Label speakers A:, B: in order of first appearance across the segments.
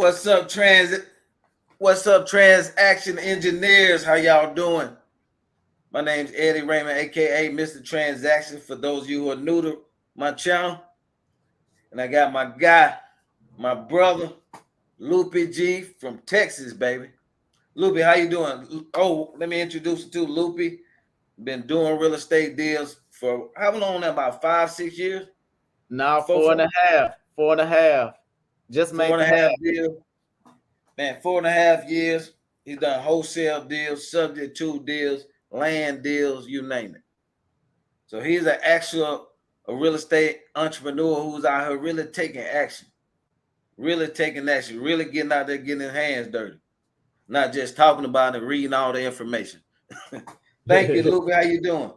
A: What's up, transit? What's up, transaction engineers? How y'all doing? My name's Eddie Raymond, aka Mr. Transaction. For those of you who are new to my channel, and I got my guy, my brother, Lupi G from Texas, baby. Lupi, how you doing? Oh, let me introduce you to Lupi. Been doing real estate deals for how long now? About 5, 6 years?
B: Now
A: Four,
B: four and
A: four,
B: a half, 4.5. Just
A: four
B: made
A: and
B: the
A: a half
B: half.
A: deals. Man, 4.5 years. He's done wholesale deals, subject to deals, land deals, you name it. So he's an actual a real estate entrepreneur who's out here really taking action, really getting out there, getting his hands dirty, not just talking about it, reading all the information. Thank you, Luke. How you doing?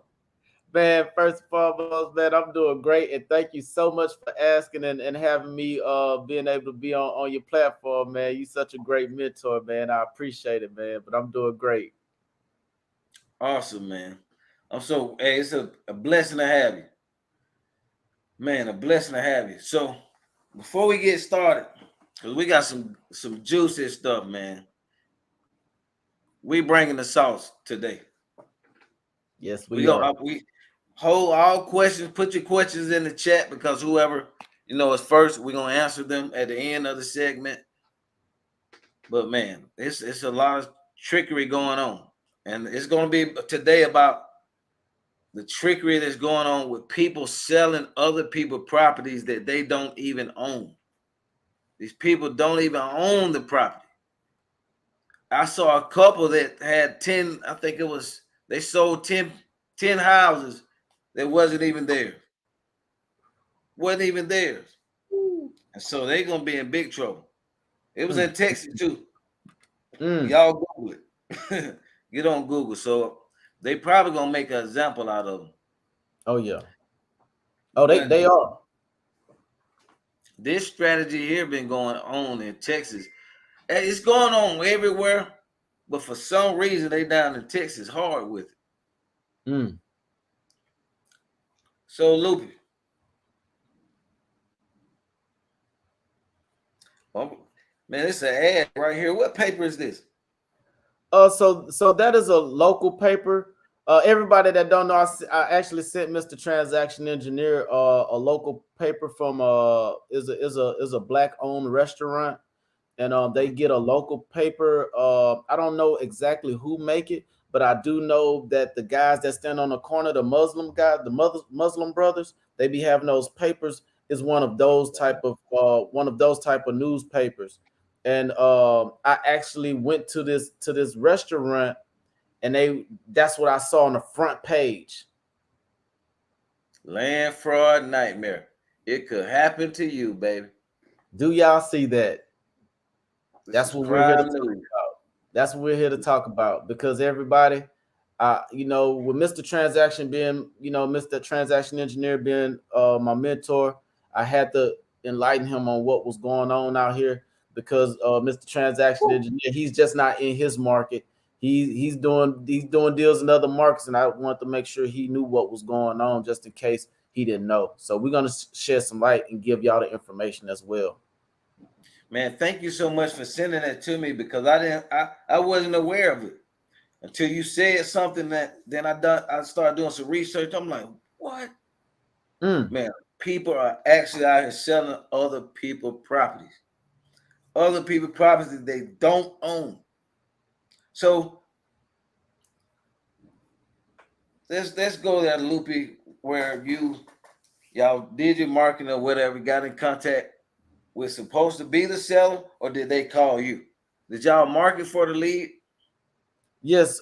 B: Man, first and foremost, man, I'm doing great. And thank you so much for asking and having me being able to be on your platform, man. You such a great mentor, man. I appreciate it, man. But I'm doing great.
A: Awesome, man. Hey, it's a blessing to have you. Man, a blessing to have you. So before we get started, because we got some juicy stuff, man. We bringing the sauce today.
B: Yes,
A: We
B: we
A: go
B: are.
A: we hold all questions. Put your questions in the chat because whoever is first, we're gonna answer them at the end of the segment. But man, it's a lot of trickery going on, and it's gonna be today about the trickery that's going on with people selling other people properties that they don't even own. These people don't even own the property. I saw a couple that had 10, I think it was, they sold 10 houses that wasn't even theirs. Wasn't even theirs. And so they're going to be in big trouble. It was
B: Mm,
A: in Texas too.
B: mm.
A: Y'all Google it. Get on Google. So they probably going to make an example out of them.
B: Oh yeah. Oh, they
A: But
B: they are.
A: this strategy here been going on in Texas. And it's going on everywhere. But for some reason, they down in Texas hard with it.
B: Mm.
A: So, Lupe, oh, man, it's an ad right here. What paper is this?
B: So that is a local paper. Everybody that don't know, I actually sent Mr. Transaction Engineer a local paper from is a black owned restaurant, and they get a local paper. I don't know exactly who make it, but I do know that the guys that stand on the corner, the Muslim guys, Muslim brothers, they be having those papers. Is one of those type of newspapers, and I actually went to this restaurant, and that's what I saw on the front page.
A: Land fraud nightmare. It could happen to you, baby.
B: Do y'all see that?
A: This
B: That's
A: is
B: what we're here to
A: crime
B: talk
A: news.
B: about. That's what we're here to talk about because everybody, with Mr. Transaction being, Mr. Transaction Engineer being my mentor, I had to enlighten him on what was going on out here because Mr. Transaction Engineer, he's just not in his market. He's doing deals in other markets, and I wanted to make sure he knew what was going on just in case he didn't know. So we're gonna shed some light and give y'all the information as well.
A: Man, thank you so much for sending that to me because I wasn't aware of it until you said something that then I started doing some research. I'm like, what?
B: Mm.
A: Man, people are actually out here selling other people properties. Other people properties they don't own. So let's go there, Loopy, where y'all did your marketing or whatever, got in contact with supposed to be the seller, or did they call you? Did y'all market for the lead?
B: Yes,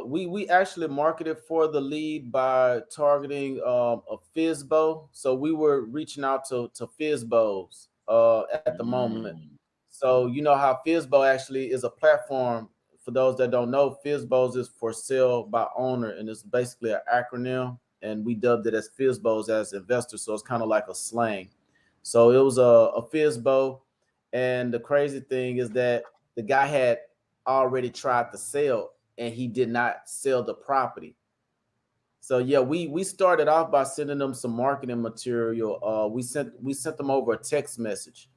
B: we actually marketed for the lead by targeting a FISBO. So we were reaching out to FISBOs at the moment.
A: Mm.
B: So you know how FISBO actually is a platform. For those that don't know, FISBOs is for sale by owner, and it's basically an acronym. And we dubbed it as FISBOs as investors. So it's kind of like a slang. So it was a FISBO, and the crazy thing is that the guy had already tried to sell and he did not sell the property. So yeah, we started off by sending them some marketing material. We sent them over a text message,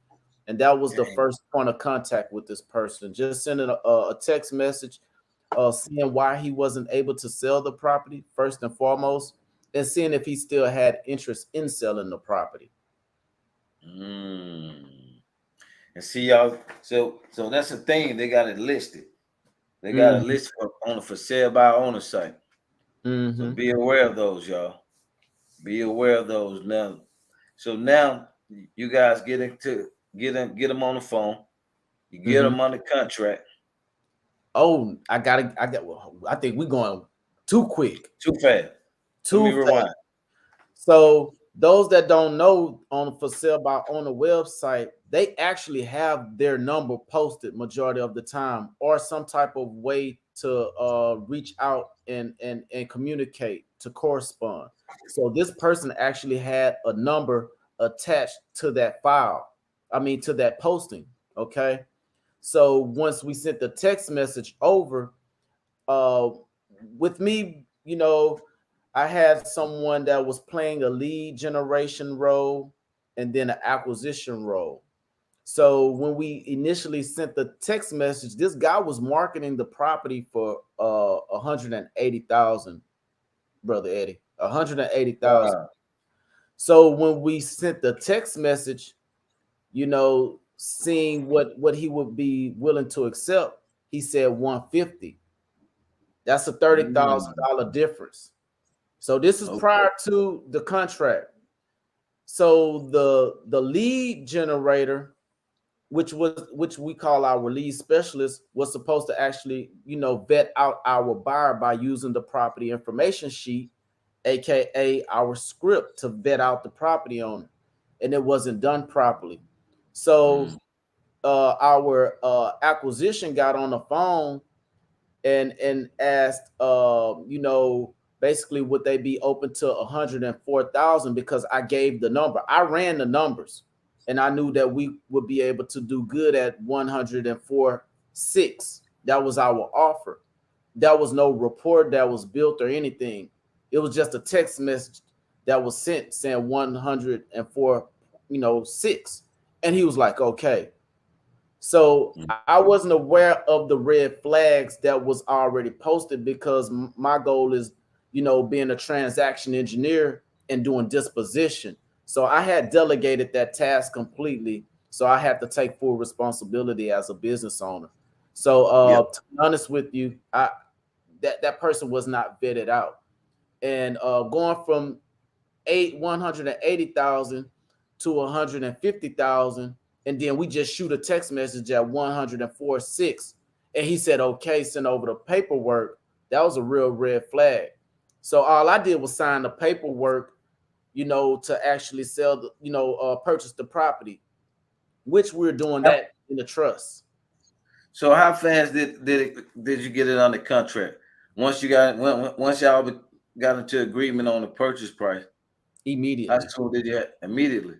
B: and that was the
A: Dang.
B: first point of contact with this person. Just sending a text message, seeing why he wasn't able to sell the property first and foremost, and seeing if he still had interest in selling the property.
A: Mm. And see y'all. So that's the thing. They got it listed. They got it
B: Mm-hmm.
A: listed on the for sale by owner site. So
B: Mm-hmm.
A: be aware of those, y'all. Be aware of those now. So now you guys get them on the phone. You get
B: Mm-hmm.
A: them on the contract.
B: Oh, I think we're going too quick.
A: Too fast. Let me
B: Too fast.
A: rewind.
B: So those that don't know, on for sale by on the website, they actually have their number posted majority of the time, or some type of way to reach out and communicate, to correspond. So this person actually had a number attached to that file. I mean, to that posting. Okay. So once we sent the text message over, uh, with me, I had someone that was playing a lead generation role and then an acquisition role. So when we initially sent the text message, this guy was marketing the property for 180,000, brother Eddie. 180,000.
A: Wow.
B: So when we sent the text message, seeing what he would be willing to accept, he said 150. That's a
A: Mm.
B: $30,000 difference. So this is
A: Okay.
B: prior to the contract. So the lead generator, which we call our lead specialist, was supposed to actually, vet out our buyer by using the property information sheet, aka our script, to vet out the property owner, and it wasn't done properly.
A: Mm.
B: So our acquisition got on the phone and asked, basically would they be open to 104,000, because I gave the number. I ran the numbers, and I knew that we would be able to do good at 104.6. That was our offer. That was no report that was built or anything. It was just a text message that was sent saying 104, 6. And he was like, okay. So
A: Mm.
B: I wasn't aware of the red flags that was already posted, because my goal is, being a transaction engineer and doing disposition. So I had delegated that task completely. So I had to take full responsibility as a business owner. So
A: Yep.
B: to be honest with you, that person was not vetted out, and going from 180,000 to 150,000, and then we just shoot a text message at 104.6, and he said okay, send over the paperwork. That was a real red flag. So all I did was sign the paperwork, to actually sell the, purchase the property, which we're doing that in the trust.
A: So how fast did you get it under contract? Once you got once y'all got into agreement on the purchase price, how
B: Immediately.
A: soon did you immediately?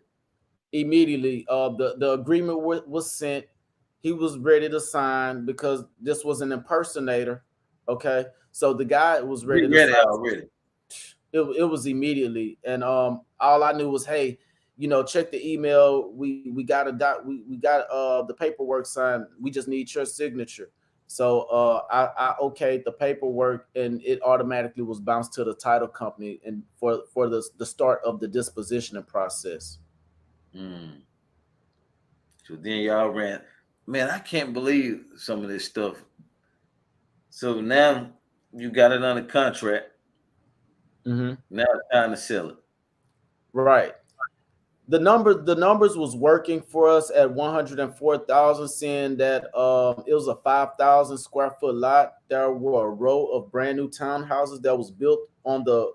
B: Immediately, the agreement was sent. He was ready to sign, because this was an impersonator. Okay, so the guy was
A: He
B: ready to
A: ready
B: sign.
A: already.
B: It was immediately, and all I knew was, hey, check the email. We got a we got the paperwork signed. We just need your signature. So I okayed the paperwork, and it automatically was bounced to the title company, and for the start of the dispositioning process.
A: Mm. So then y'all ran. Man, I can't believe some of this stuff. So now you got it under contract.
B: Mm-hmm.
A: Now it's time to sell it.
B: Right. The numbers was working for us at 104,000, seeing that it was a 5,000 square foot lot. There were a row of brand new townhouses that was built on the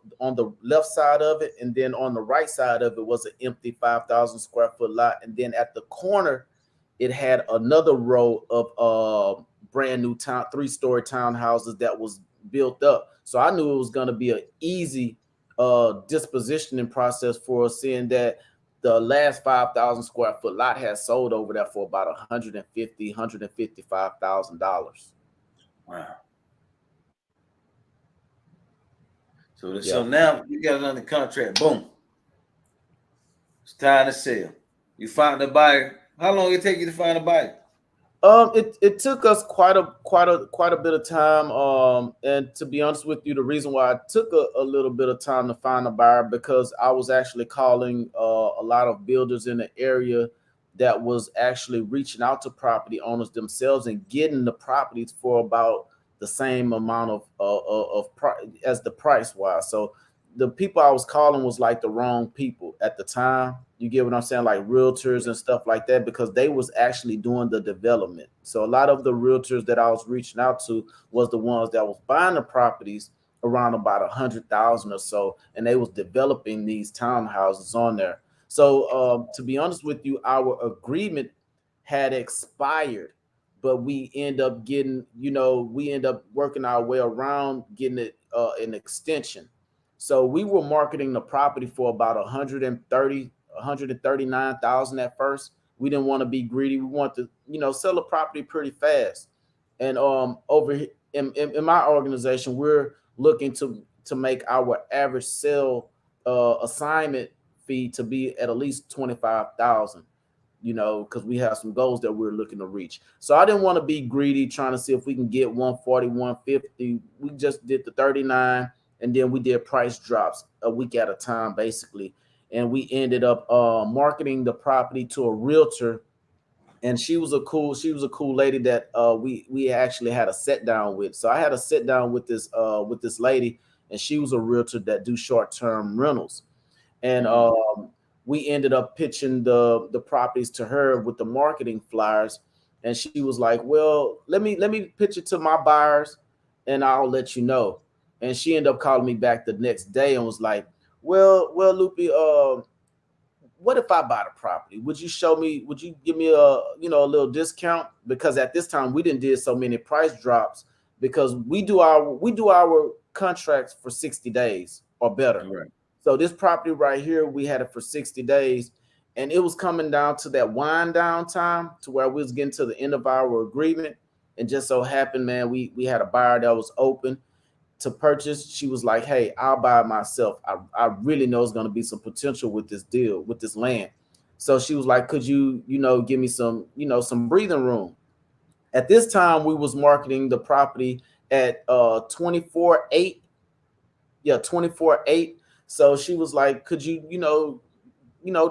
B: left side of it, and then on the right side of it was an empty 5,000 square foot lot, and then at the corner it had another row of brand new three-story townhouses that was built up. So I knew it was going to be an easy dispositioning process for us, seeing that the last 5,000 square foot lot has sold over there for about 155,000 dollars.
A: Wow. So
B: Yeah.
A: so now you got it under contract. Boom. It's time to sell. You find the buyer. How long it take you to find a bite?
B: It took us quite a bit of time. And to be honest with you, the reason why it took a little bit of time to find a buyer because I was actually calling a lot of builders in the area that was actually reaching out to property owners themselves and getting the properties for about the same amount as the price wise. So the people I was calling was like the wrong people at the time. You get what I'm saying? Like realtors and stuff like that, because they was actually doing the development. So a lot of the realtors that I was reaching out to was the ones that was buying the properties around about 100,000 or so, and they was developing these townhouses on there. So to be honest with you, our agreement had expired, but we end up getting, we end up working our way around getting it an extension. So we were marketing the property for about 139,000 at first. We didn't want to be greedy. We want to, sell the property pretty fast. And over in my organization, we're looking to make our average sale assignment fee to be at least 25,000. Because we have some goals that we're looking to reach. So I didn't want to be greedy, trying to see if we can get 140, 150. We just did the 39, and then we did price drops a week at a time, basically. And we ended up marketing the property to a realtor, and she was a cool lady that we actually had a sit down with. So I had a sit down with this lady, and she was a realtor that do short term rentals. And
A: Mm-hmm.
B: we ended up pitching the properties to her with the marketing flyers, and she was like, well, let me pitch it to my buyers, and I'll let you know. And she ended up calling me back the next day and was like, well, Lupi, what if I buy the property? Would you give me a little discount? Because at this time we didn't did so many price drops, because we do our contracts for 60 days or better.
A: Right.
B: So this property right here, we had it for 60 days, and it was coming down to that wind down time to where we was getting to the end of our agreement. And just so happened, man, we had a buyer that was open to purchase. She was like, hey, I'll buy it myself. I really know it's going to be some potential with this deal, with this land. So she was like, could you, give me some, some breathing room? At this time, we was marketing the property at 24.8. Yeah, 24.8. So she was like, could you,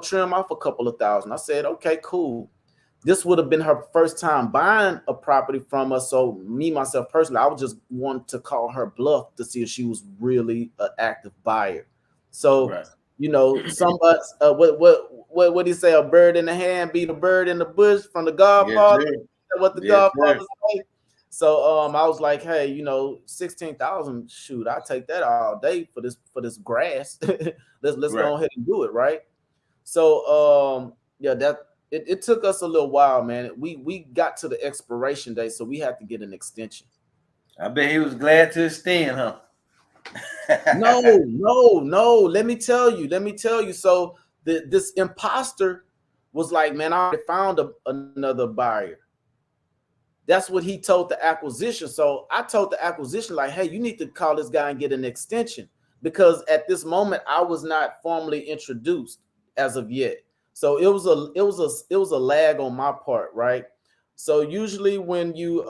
B: trim off a couple of thousand? I said, okay, cool. This would have been her first time buying a property from us. So me, myself personally, I would just want to call her bluff to see if she was really an active buyer. So,
A: Right.
B: some of us, what do you say? A bird in the hand beat a bird in the bush from the
A: Yes,
B: Godfather.
A: sir.
B: What the
A: Yes,
B: Godfather
A: sir.
B: say? So I was like, hey, 16,000, shoot, I take that all day for this grass. let's
A: Right.
B: go ahead and do it, right? So yeah, it took us a little while, man. We got to the expiration date, so we had to get an extension.
A: I bet he was glad to extend, huh?
B: No, no, no. Let me tell you. So this imposter was like, man, I already found another buyer. That's what he told the acquisition. So I told the acquisition, like, hey, you need to call this guy and get an extension, because at this moment I was not formally introduced as of yet. So it was a lag on my part, right? So usually when you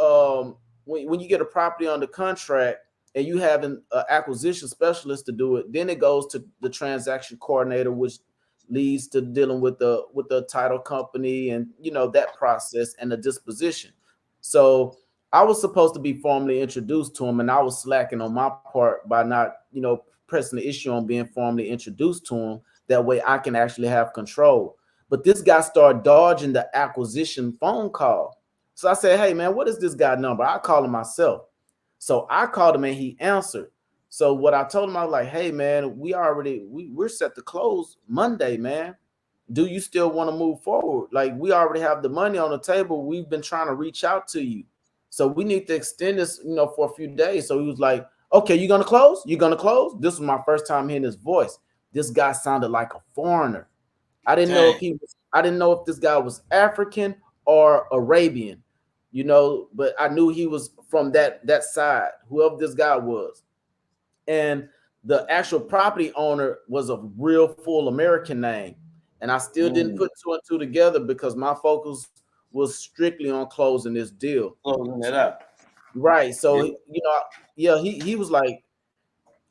B: get a property under contract and you have an acquisition specialist to do it, then it goes to the transaction coordinator, which leads to dealing with the title company, and that process and the disposition. So I was supposed to be formally introduced to him, and I was slacking on my part by not, pressing the issue on being formally introduced to him. That way I can actually have control. But this guy started dodging the acquisition phone call. So I said, hey man, what is this guy number? I call him myself. So I called him and he answered. So what I told him, I was like, hey man, we're set to close Monday, man. Do you still want to move forward? Like, we already have the money on the table. We've been trying to reach out to you. So we need to extend this, for a few days. So he was like, okay, you gonna close? You gonna close? This was my first time hearing his voice. This guy sounded like a foreigner.
A: Dang.
B: I didn't know if this guy was African or Arabian, but I knew he was from that side, whoever this guy was. And the actual property owner was a real full American name. and I still didn't put two and two together because my focus was strictly on closing this deal.
A: Closing it out.
B: Right. So
A: Yeah.
B: yeah, he was like,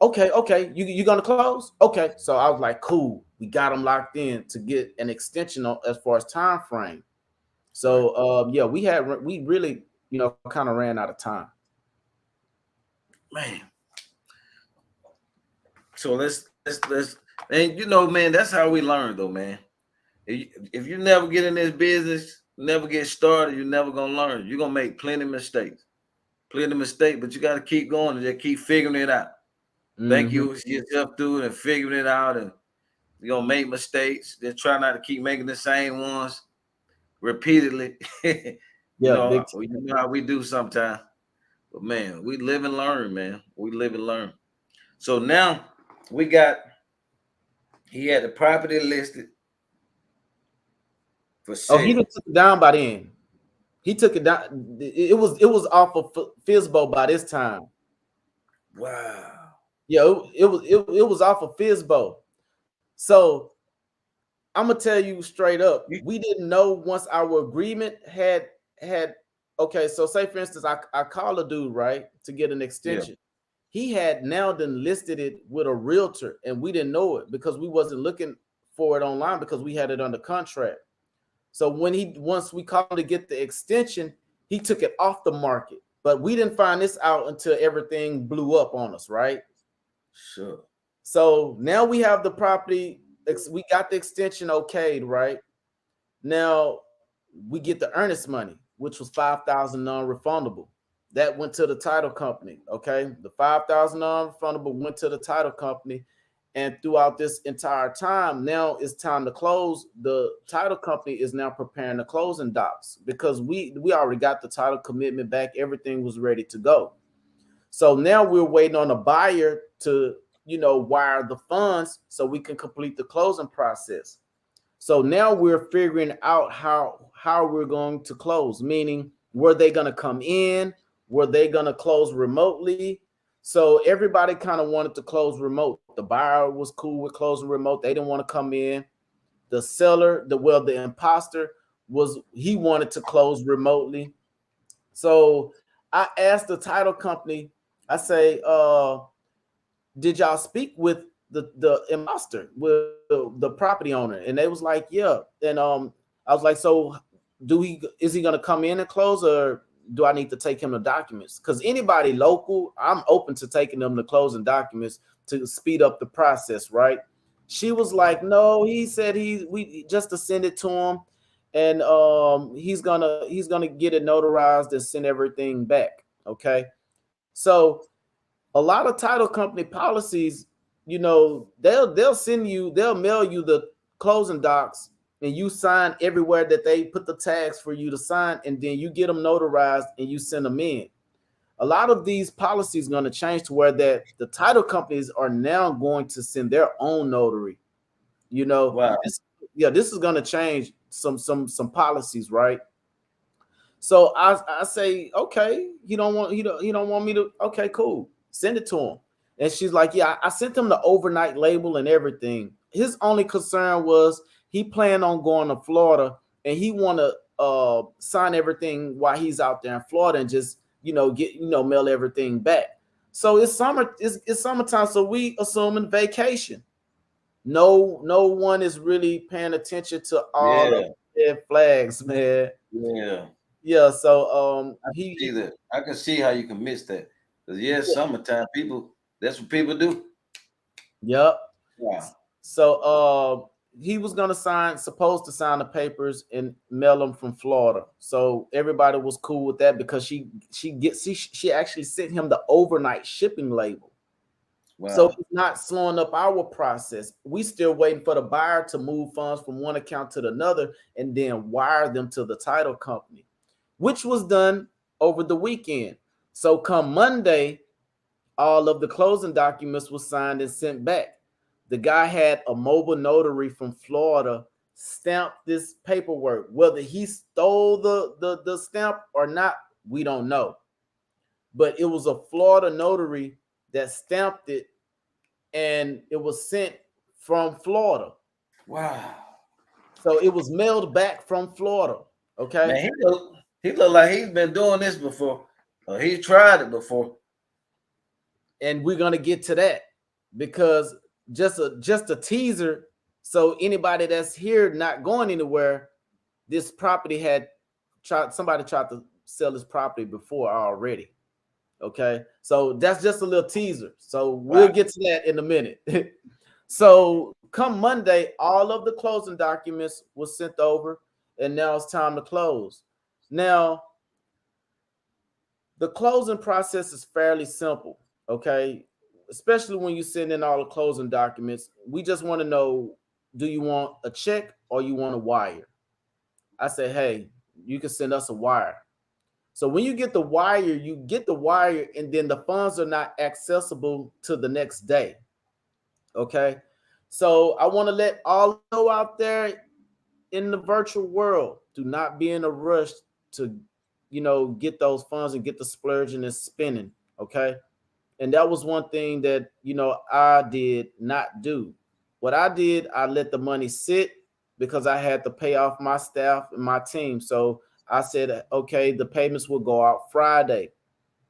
B: okay, you gonna close? Okay. So I was like, cool. We got him locked in to get an extension on as far as time frame. So yeah, we really, kind of ran out of time.
A: Man. So let's and man, that's how we learn though, man. If you never get in this business, never get started, you're never gonna learn. You're gonna make plenty of mistakes. But you gotta keep going and just keep figuring it out. Thank
B: Mm-hmm.
A: you yourself through it and figuring it out, and you're gonna make mistakes. Just try not to keep making the same ones repeatedly.
B: Yeah, big.
A: You know how we do sometimes. But man, we live and learn, man. We live and learn. So now we got he had the property listed for
B: Oh, he
A: sale.
B: done took it down by then. He took it down. It was off of Fizbo by this time.
A: Wow.
B: Yeah, it was off of Fizbo. So I'm gonna tell you straight up,
A: You-
B: we didn't know once our agreement had okay. So say for instance, I call a dude right to get an
A: Yeah.
B: extension. He had now then listed it with a realtor, and we didn't know it because we wasn't looking for it online because we had it under contract. So once we called to get the extension, he took it off the market. But we didn't find this out until everything blew up on us, right?
A: Sure.
B: So now we have the property. We got the extension okayed, right? Now we get the earnest money, which was 5,000 non-refundable. That went to the title company. Okay, the 5,000 non-refundable went to the title company, and throughout this entire time, now it's time to close. The title company is now preparing the closing docs because we already got the title commitment back. Everything was ready to go. So now we're waiting on a buyer to wire the funds so we can complete the closing process. So now we're figuring out how we're going to close, meaning were they going to come in? Were they going to close remotely? So everybody kind of wanted to close remote. The buyer was cool with closing remote. They didn't want to come in. The seller, the imposter he wanted to close remotely. So I asked the title company, I say, did y'all speak with the imposter, with the property owner? And they was like, yeah. And I was like, so is he gonna come in and close, or do I need to take him the documents? Because anybody local, I'm open to taking them the closing documents to speed up the process, right? She was like, no, he said we just to send it to him, and he's gonna get it notarized and send everything back. Okay. So a lot of title company policies, they'll mail you the closing docs, and you sign everywhere that they put the tags for you to sign, and then you get them notarized and you send them in. A lot of these policies going to change to where that the title companies are now going to send their own notary.
A: Wow.
B: This is going to change some policies, right? So I say, okay, he don't want me to. Okay, cool. Send it to him. And she's like, yeah, I sent him the overnight label and everything. His only concern was he planned on going to Florida, and he want to sign everything while he's out there in Florida and just get mail everything back. So it's summer. It's summertime, so we assuming vacation. No one is really paying attention to all
A: Yeah.
B: the red flags, man.
A: Yeah.
B: Yeah, so
A: I can see that. I can see how you can miss that. Because summertime people, that's what people do.
B: yep.
A: Wow.
B: So he was supposed to sign the papers and mail them from Florida. So everybody was cool with that because she actually sent him the overnight shipping label. So
A: Wow.
B: it's not slowing up our process. We still waiting for the buyer to move funds from one account to another and then wire them to the title company, which was done over the weekend. So come Monday, all of the closing documents were signed and sent back. The guy had a mobile notary from Florida stamp this paperwork. Whether he stole the stamp or not, we don't know. But it was a Florida notary that stamped it, and it was sent from Florida.
A: Wow.
B: So it was mailed back from Florida. Okay.
A: Man, he look like he's been doing this before. Or he tried it before.
B: And we're gonna get to that because just a teaser. So anybody that's here not going anywhere, this property had somebody tried to sell this property before already. Okay, so that's just a little teaser. So we'll
A: Right.
B: get to that in a minute. So come Monday, all of the closing documents was sent over, and now it's time to close. Now the closing process is fairly simple. Okay, especially when you send in all the closing documents. We just want to know: do you want a check or you want a wire? I say, hey, you can send us a wire. So when you get the wire, you get the wire, and then the funds are not accessible to the next day. Okay. So I want to let all know out there in the virtual world, do not be in a rush to, get those funds and get the splurging and spending. Okay. And that was one thing that, I did not do. What I did, I let the money sit because I had to pay off my staff and my team. So I said, okay, the payments will go out Friday.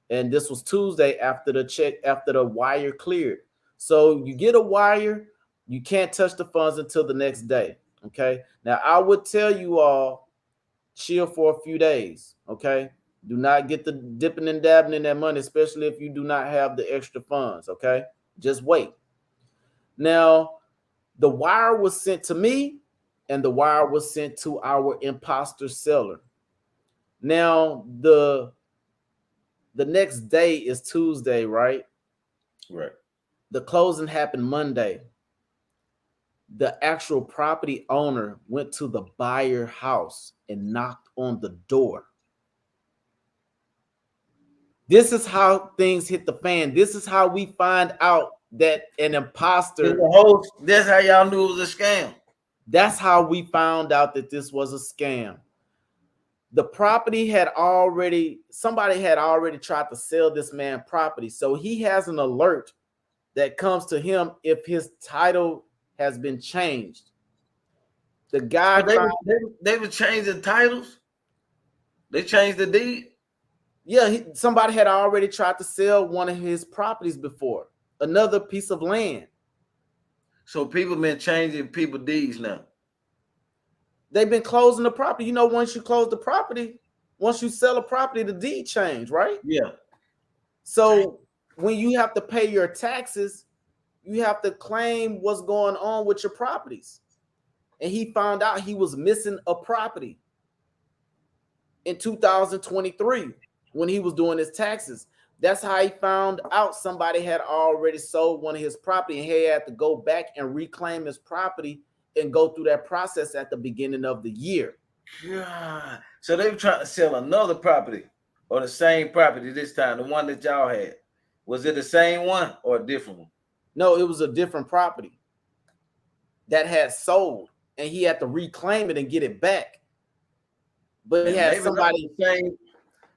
B: And this was Tuesday after the wire cleared. So you get a wire, you can't touch the funds until the next day. Okay. Now I would tell you all, chill for a few days. Okay. Do not get the dipping and dabbing in that money, especially if you do not have the extra funds. Okay. Just wait. Now, the wire was sent to me and the wire was sent to our imposter seller. Now, the next day is Tuesday, right?
A: Right.
B: The closing happened Monday. The actual property owner went to the buyer house and knocked on the door. This is how things hit the fan. This is how we find out that an imposter.
A: That's how y'all knew it was a scam.
B: That's how we found out that this was a scam. The property somebody had already tried to sell this man property. So he has an alert that comes to him if his title has been changed. The
A: So
B: guy found,
A: they would change the titles. They changed the deed.
B: yeah, somebody had already tried to sell one of his properties before, another piece of land.
A: So people been changing people deeds now.
B: They've been closing the property. Once you close the property, once you sell a property, the deed change, right?
A: Yeah.
B: So when you have to pay your taxes, you have to claim what's going on with your properties. And he found out he was missing a property in 2023 when he was doing his taxes. That's how he found out somebody had already sold one of his property, and he had to go back and reclaim his property and go through that process at the beginning of the year.
A: God. So they were trying to sell another property or the same property this time, the one that y'all had. Was it the same one or a different one?
B: No, it was a different property that had sold, and he had to reclaim it and get it back. But he
A: Man,
B: had somebody.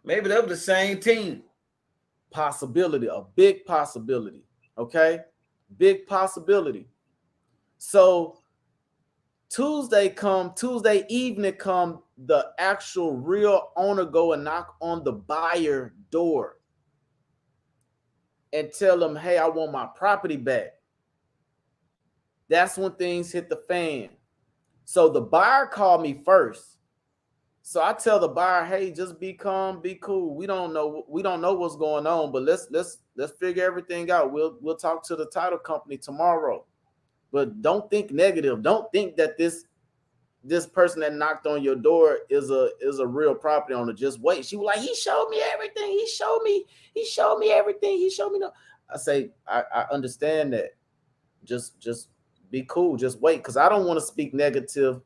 A: Maybe that was the same team.
B: Possibility, a big possibility. Okay, big possibility. So Tuesday evening come, the actual real owner go and knock on the buyer door and tell them, hey, I want my property back. That's when things hit the fan. So the buyer called me first. So I tell the buyer, hey, just be calm, be cool. We don't know what's going on, but let's figure everything out. We'll talk to the title company tomorrow. But don't think negative. Don't think that this person that knocked on your door is a real property owner. Just wait. She was like, he showed me everything. He showed me everything. He showed me no. I say, I understand that. Just be cool. Just wait. Because I don't want to speak negative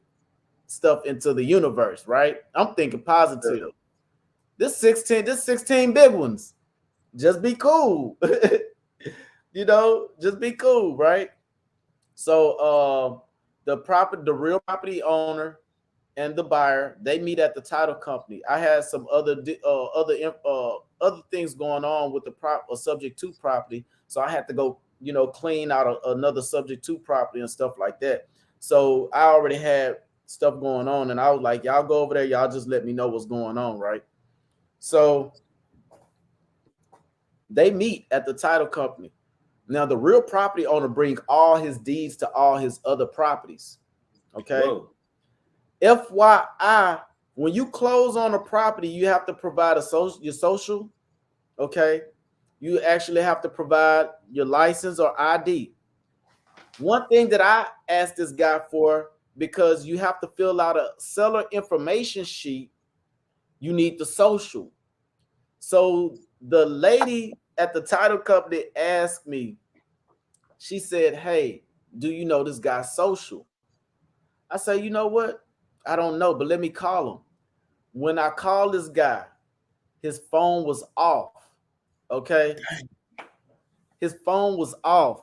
B: stuff into the universe, right? I'm thinking positive. This 16 big ones. Just be cool. Just be cool, right? So the real property owner and the buyer, they meet at the title company. I had some other things going on with the subject to property, so I had to go, clean out another subject to property and stuff like that. So I already had stuff going on. And I was like, y'all go over there, y'all just let me know what's going on, right? So they meet at the title company. Now the real property owner bring all his deeds to all his other properties. Okay.
A: Whoa.
B: FYI, when you close on a property, you have to provide your social. Okay. You actually have to provide your license or ID. One thing that I asked this guy for, because you have to fill out a seller information sheet, you need the social. So the lady at the title company asked me, she said, hey, do you know this guy's social? I said, you know what? I don't know, but let me call him. When I called this guy, his phone was off. Okay. His phone was off.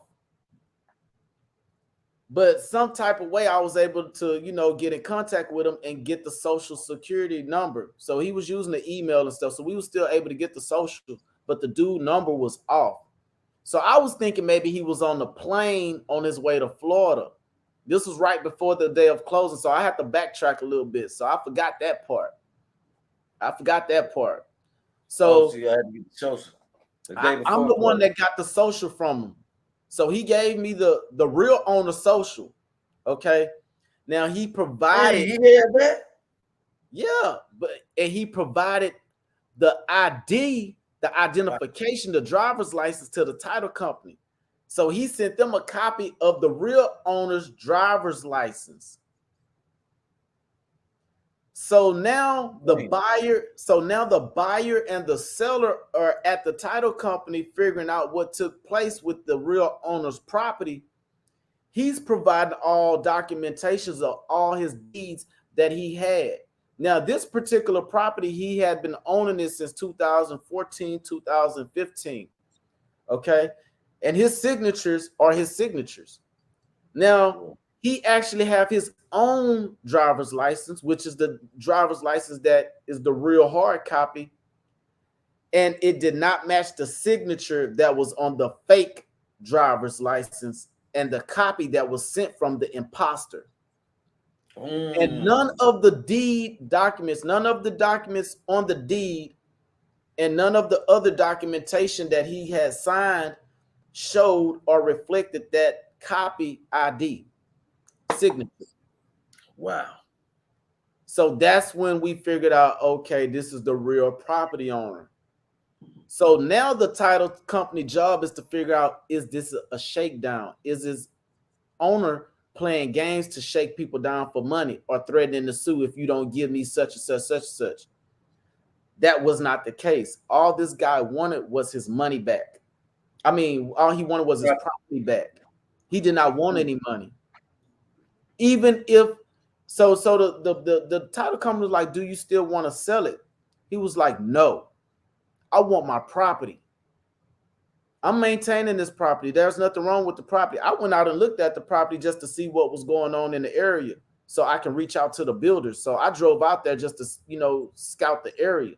B: But some type of way I was able to, get in contact with him and get the social security number. So he was using the email and stuff. So we were still able to get the social, but the dude number was off. So I was thinking maybe he was on the plane on his way to Florida. This was right before the day of closing. So I had to backtrack a little bit. So I forgot that part. So
A: you had to get the social the day before.
B: I'm the one that got the social from him. So he gave me the real owner social. Okay. Now he provided.
A: Hey, he had that?
B: Yeah, and he provided the ID, the identification, the driver's license to the title company. So he sent them a copy of the real owner's driver's license. So now the buyer and the seller are at the title company figuring out what took place with the real owner's property. He's providing all documentations of all his deeds that he had. Now, this particular property, he had been owning it since 2014, 2015. Okay. And his signatures are his signatures. Now, he actually have his own driver's license, which is the driver's license that is the real hard copy. And it did not match the signature that was on the fake driver's license and the copy that was sent from the imposter. And none of the deed documents, none of the documents on the deed, and none of the other documentation that he had signed showed or reflected that copy ID signature.
A: Wow.
B: So that's when we figured out, okay, this is the real property owner. So now the title company job is to figure out, is this a shakedown? Is this owner playing games to shake people down for money or threatening to sue if you don't give me such and such, such and such? That was not the case. All this guy wanted was his money back. I mean, all he wanted was his property back. He did not want any money. Even if the title company was like, do you still want to sell it? He was like, no, I want my property. I'm maintaining this property. There's nothing wrong with the property. I went out and looked at the property just to see what was going on in the area so I can reach out to the builders. So I drove out there just to, scout the area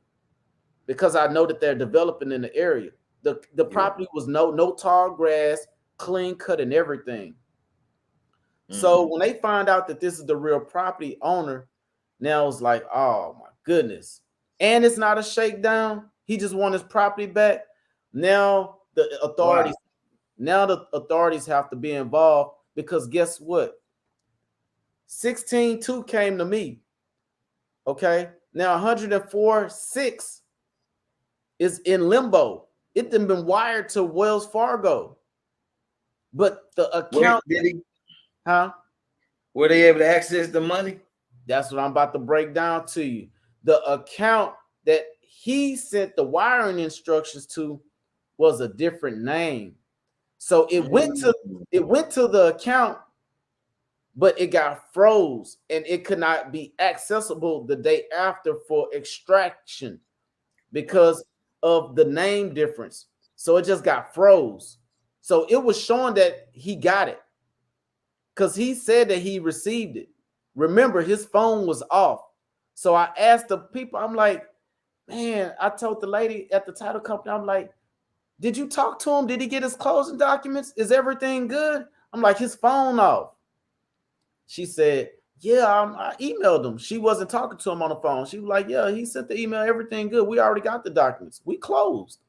B: because I know that they're developing in the area. The property was no tall grass, clean cut and everything. Mm-hmm. So when they find out that this is the real property owner, now it's like, oh my goodness. And it's not a shakedown. He just wants his property back. Now the authorities have to be involved because guess what? 16-2 came to me. Okay. Now 104-6 is in limbo. It done been wired to Wells Fargo. But the account
A: were they able to access the money?
B: That's what I'm about to break down to you. The account that he sent the wiring instructions to was a different name. So it went to the account, but it got froze and it could not be accessible the day after for extraction because of the name difference. So it just got froze. So it was showing that he got it because he said that he received it. Remember, his phone was off. So I asked the people, I'm like, man, I told the lady at the title company, I'm like, did you talk to him? Did he get his closing documents? Is everything good? I'm like, his phone off. She said, Yeah, I emailed him. She wasn't talking to him on the phone. She was like, yeah, he sent the email, everything good. We already got the documents. We closed.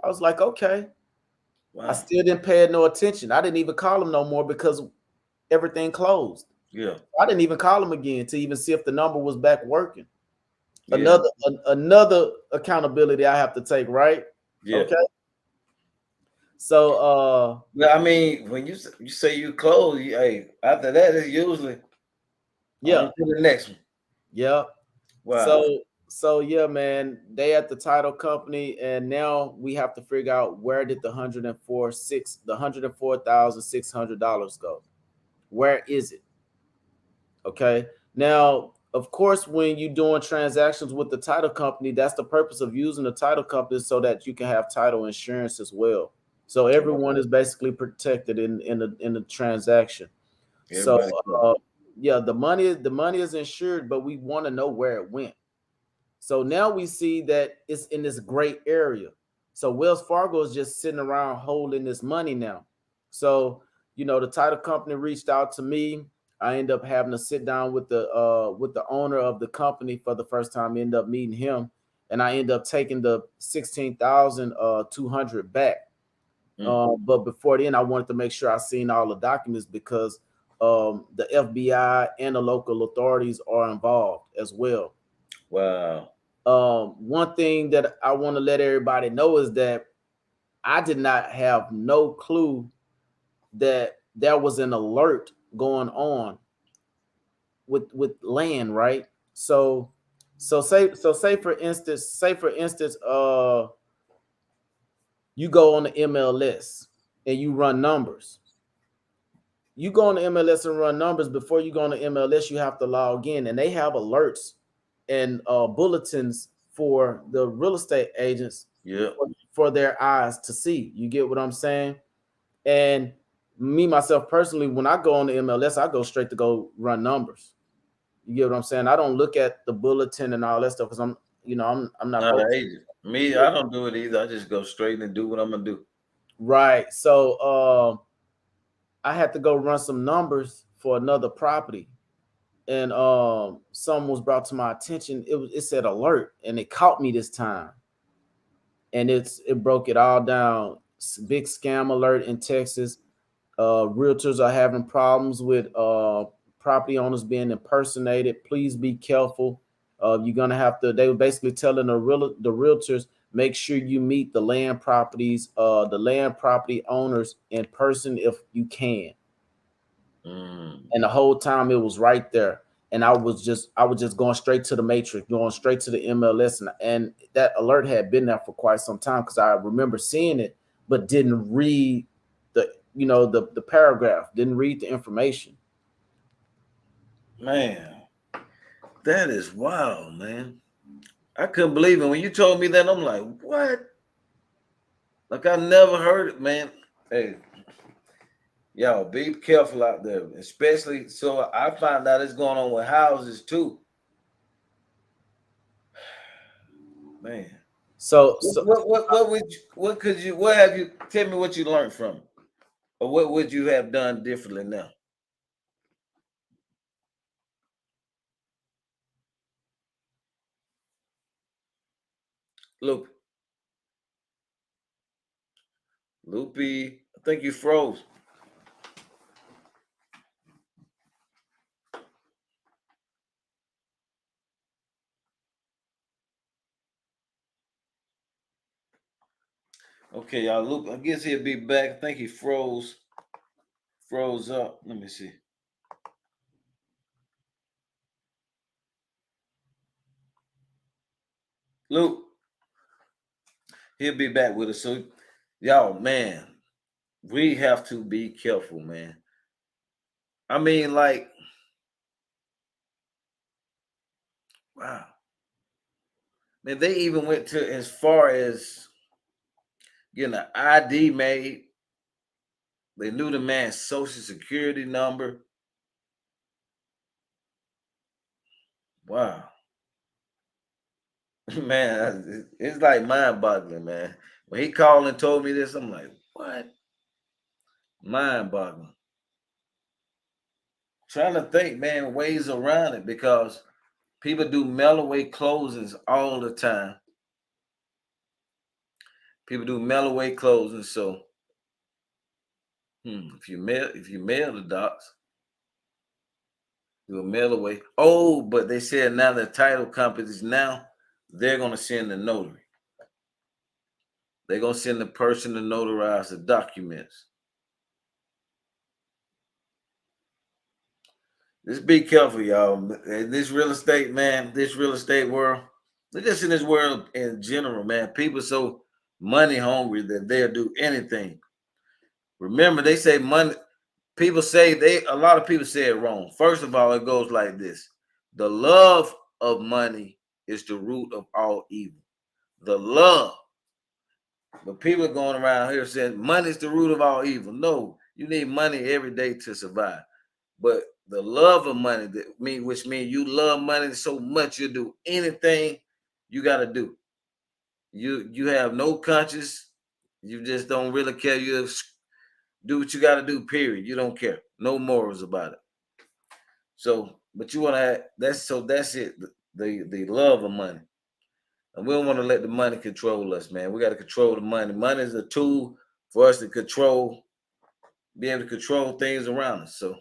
B: I was like, okay. I
A: Wow.
B: still didn't pay it no attention. I didn't even call him no more because everything closed.
A: Yeah.
B: I didn't even call him again to even see if the number was back working.
A: Yeah.
B: Another accountability I have to take, right?
A: Yeah.
B: Okay. So
A: Well, I mean, when you say you close, hey, after that, it's usually on
B: yeah,
A: to the next one.
B: yeah.
A: Wow.
B: So yeah, man, they at the title company, and now we have to figure out where did the $104,600 go? Where is it? Okay. Now, of course, when you're doing transactions with the title company, that's the purpose of using the title company so that you can have title insurance as well. So everyone is basically protected in the transaction. So
A: Everybody close.
B: uh, yeah, the money is insured, but we want to know where it went. So now we see that it's in this gray area. So Wells Fargo is just sitting around holding this money now. So the title company reached out to me. I end up having to sit down with the owner of the company for the first time. End up meeting him, and I end up taking the 16,200 back.
A: Mm.
B: But before then, I wanted to make sure I seen all the documents because the FBI and the local authorities are involved as well.
A: Wow.
B: One thing that I want to let everybody know is that I did not have no clue that there was an alert going on with land, right? So say for instance, you go on the MLS and you run numbers. You go on the MLS and run numbers. Before you go on the MLS, you have to log in, and they have alerts and bulletins for the real estate agents
A: Yeah.
B: for their eyes to see. You get what I'm saying? And me myself personally, when I go on the MLS, I go straight to go run numbers. You get what I'm saying? I don't look at the bulletin and all that stuff because I'm not
A: Not an
B: focused.
A: agent. Me, I don't do it either. I just go straight and do what I'm gonna do.
B: Right. So I had to go run some numbers for another property, and something was brought to my attention. It said alert, and it caught me this time, and it broke it all down. Big scam alert in Texas. Realtors are having problems with property owners being impersonated. Please be careful. You're gonna have to. They were basically telling the realtors, make sure you meet the land property owners in person if you can.
A: Mm.
B: And the whole time it was right there. And I was just going straight to the matrix, going straight to the MLS, and that alert had been there for quite some time because I remember seeing it, but didn't read the paragraph, didn't read the information.
A: Man, that is wild, man. I couldn't believe it when you told me that. I'm like, what? Like I never heard it, man. Hey, y'all, be careful out there, especially. So I find out it's going on with houses too, man.
B: So
A: What
B: so
A: what could you what have you tell me what you learned from it? Or what would you have done differently now? Look, Lupi, I think you froze. Okay, y'all. Luke, I guess he'll be back. I think he froze up. Let me see. Luke, he'll be back with us. So, y'all, man, we have to be careful, man. I mean, like, wow, man, they even went to as far as getting an ID made. They knew the man's social security number. Wow, man, it's like mind-boggling, man. When he called and told me this, I'm like, what? Mind-boggling. Trying to think, man, ways around it because people do mail away closings all the time. People do mail away closings, so if you mail the docs, you'll mail away. Oh, but they said now the title companies now they're gonna send the notary. They're gonna send the person to notarize the documents. Just be careful, y'all. This real estate, man, this real estate world, just in this world in general, man, people so money hungry that they'll do anything. Remember, they say money, people say a lot of people say it wrong. First of all, it goes like this: the love of money is the root of all evil. The love. But people are going around here saying money is the root of all evil. No, you need money every day to survive. But the love of money, which means you love money so much you do anything you got to do. You have no conscience. You just don't really care. You do what you got to do. Period. You don't care. No morals about it. So, but you want to. That's it. The love of money, and we don't want to let the money control us, man. We got to control the money. Money is a tool for us to control, be able to control things around us. So.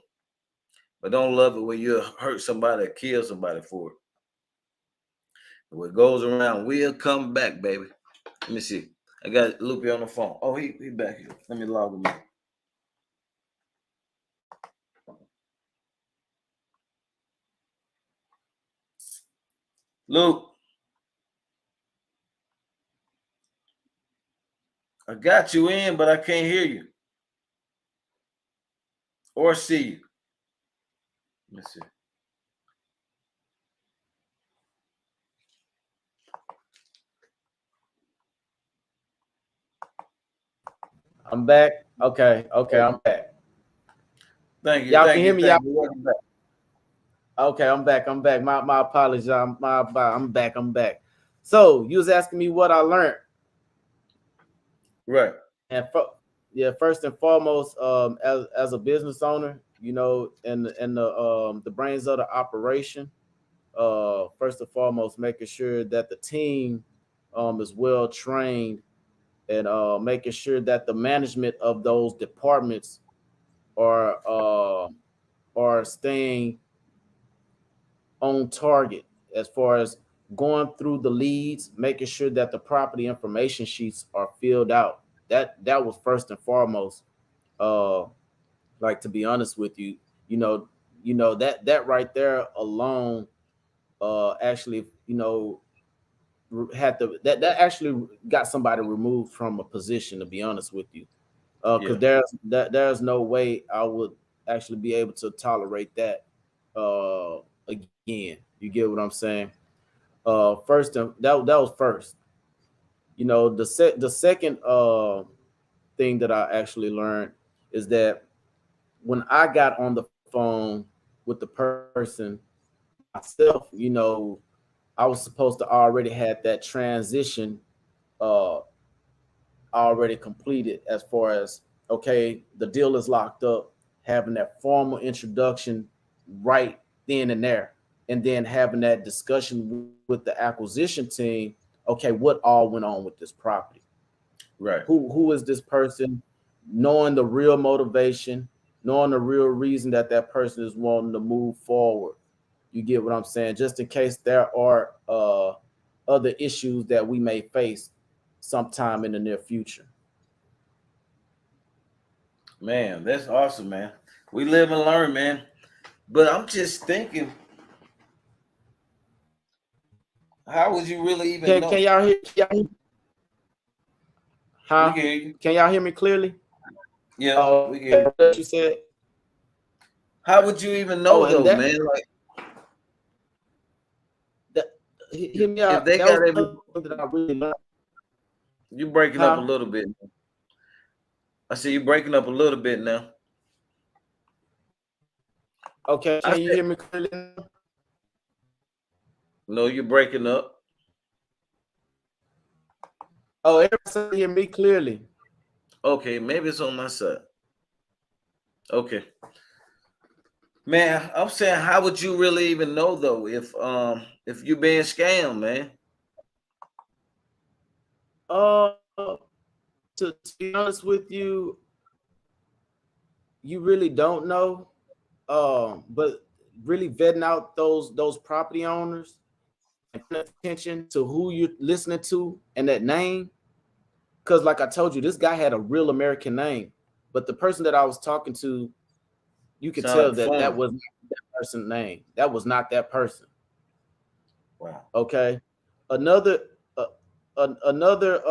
A: But don't love it when you hurt somebody or kill somebody for it. What goes around will come back, baby. Let me see. I got Lupi on the phone. Oh, he back here. Let me log him in. Luke, I got you in, but I can't hear you or see you. Let me see.
B: I'm back. Okay, I'm back.
A: Thank you,
B: Y'all
A: thank
B: can hear
A: you,
B: me,
A: thank
B: y'all.
A: you. Welcome back.
B: Okay, I'm back. My apologies. I'm back. So you was asking me what I learned.
A: Right.
B: And yeah, first and foremost, as a business owner, you know, and the brains of the operation, first and foremost, making sure that the team is well trained, and making sure that the management of those departments are staying on target as far as going through the leads, making sure that the property information sheets are filled out. That was first and foremost. Uh, like, to be honest with you, you know, that right there alone, actually, had to that actually got somebody removed from a position. To be honest with you, because
A: Yeah.
B: there's no way I would actually be able to tolerate that again. You get what I'm saying? First, that was first. You know, the second thing that I actually learned is that when I got on the phone with the person myself, I was supposed to already had that transition uh already completed, as far as, okay, the deal is locked up, having that formal introduction right then and there, and then having that discussion with the acquisition team. Okay, what all went on with this property?
A: Right.
B: Who is this person? Knowing the real motivation, knowing the real reason that that person is wanting to move forward. You get what I'm saying? Just in case there are other issues that we may face sometime in the near future.
A: Man, that's awesome, man. We live and learn, man. But I'm just thinking, how would you really even
B: Can
A: know?
B: y'all hear?
A: We
B: Huh?
A: can hear you.
B: Can y'all hear me clearly?
A: Yeah,
B: Oh,
A: we can hear
B: okay.
A: you.
B: What you said?
A: How would you even
B: Oh,
A: know
B: and
A: though,
B: that,
A: man? Like
B: that
A: if,
B: hear me
A: if
B: out.
A: they
B: That was
A: got every
B: another thing that I really learned.
A: you breaking up a
B: Huh?
A: little bit. I see you breaking up a little bit now.
B: Okay,
A: I
B: can you
A: said
B: hear me clearly now?
A: no, you're breaking up.
B: Oh, everybody hear me clearly.
A: Okay, maybe it's on my side. Okay. Man, I'm saying, how would you really even know though if you being scammed, man?
B: Uh, to be honest with you, you really don't know. But really vetting out those property owners and paying attention to who you're listening to and that name. Because, like I told you, this guy had a real American name, but the person that I was talking to, you could
A: Sound like
B: tell
A: a
B: that that
A: foreigner.
B: was not that person's name. That was not that person.
A: Wow.
B: Okay. Another, uh, another,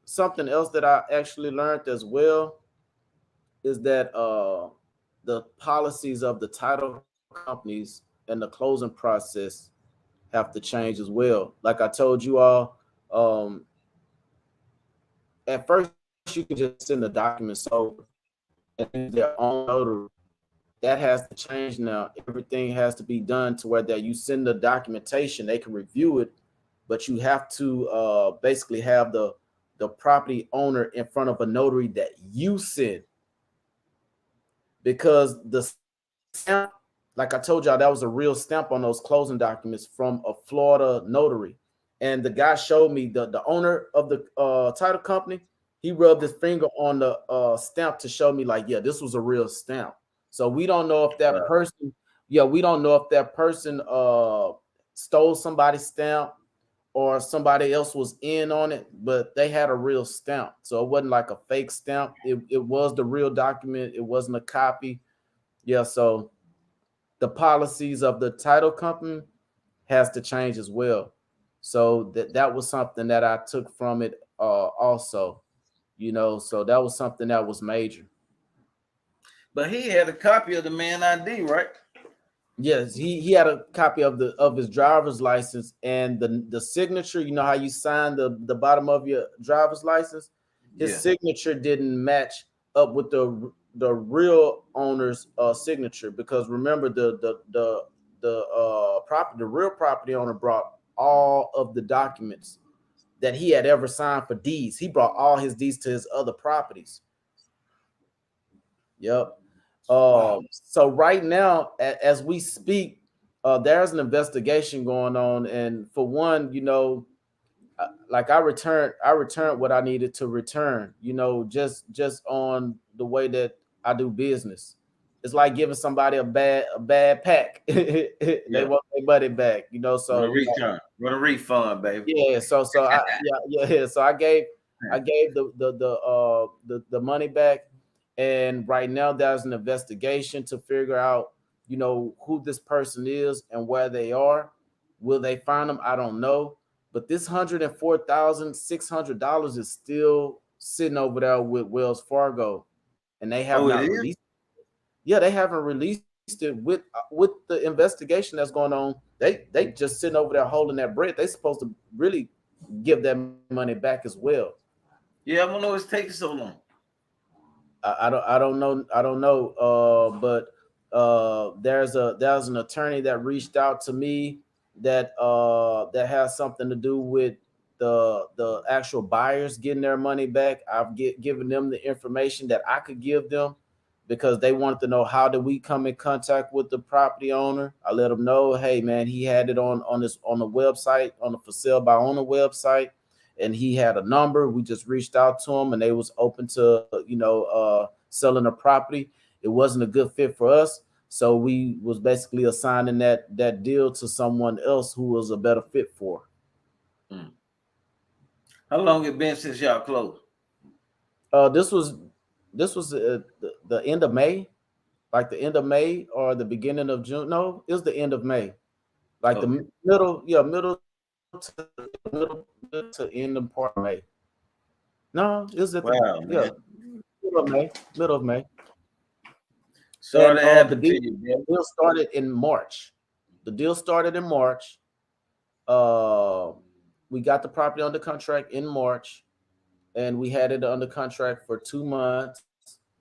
B: something else that I actually learned as well is that the policies of the title companies and the closing process have to change as well. Like I told you all, um, at first you can just send the documents over and use their own notary. That has to change now. Everything has to be done to where that you send the documentation, they can review it, but you have to basically have the property owner in front of a notary that you send, because the stamp, like I told y'all, that was a real stamp on those closing documents from a Florida notary. And the guy showed me the owner of the title company. He rubbed his finger on the stamp to show me like, yeah, this was a real stamp. So we don't know if that
A: Wow.
B: person, yeah, we don't know if that person stole somebody's stamp or somebody else was in on it, but they had a real stamp. So it wasn't like a fake stamp. It was the real document. It wasn't a copy. Yeah, so the policies of the title company has to change as well. So that was something that I took from it also, so that was something that was major.
A: But he had a copy of the man ID, right?
B: Yes, he had a copy of his driver's license and the signature. You know how you sign the bottom of your driver's license? His
A: Yeah.
B: signature didn't match up with the real owner's signature, because remember the real property owner brought all of the documents that he had ever signed for deeds. He brought all his deeds to his other properties. Yep.
A: Wow.
B: So right now, as we speak, there's an investigation going on, and for one, like I returned what I needed to return. Just on the way that I do business. It's like giving somebody a bad pack. They
A: Yeah.
B: want their money back.
A: Run
B: So
A: a return. Run a refund, baby.
B: yeah, so I yeah. So I gave the money back, and right now there's an investigation to figure out who this person is and where they are. Will they find them? I don't know. But this $104,600 is still sitting over there with Wells Fargo, and they have
A: Oh, it
B: not
A: is?
B: released. Yeah, they haven't released it with the investigation that's going on. They just sitting over there holding that bread. They supposed to really give that money back as well.
A: Yeah, I don't know it's taking so long.
B: I don't know. But there's an attorney that reached out to me that has something to do with the actual buyers getting their money back. I've given them the information that I could give them, because they wanted to know how did we come in contact with the property owner. I let them know, hey man, he had it on the website, on the for sale by owner website, and he had a number. We just reached out to him, and they was open to selling a property. It wasn't a good fit for us, so we was basically assigning that deal to someone else who was a better fit for.
A: Hmm. How long it been since y'all closed?
B: This was the end of May, like the end of May or the beginning of June. No, it was the end of May, like
A: Okay.
B: middle, yeah, middle to end of part of May. No, it was at the
A: Wow,
B: yeah
A: man.
B: middle of May, middle of May.
A: Sorry
B: And
A: that
B: the
A: happened to
B: deal
A: you,
B: the
A: bro.
B: deal started in March. The deal started in March. Uh, we got the property under contract in March, and we had it under contract for 2 months,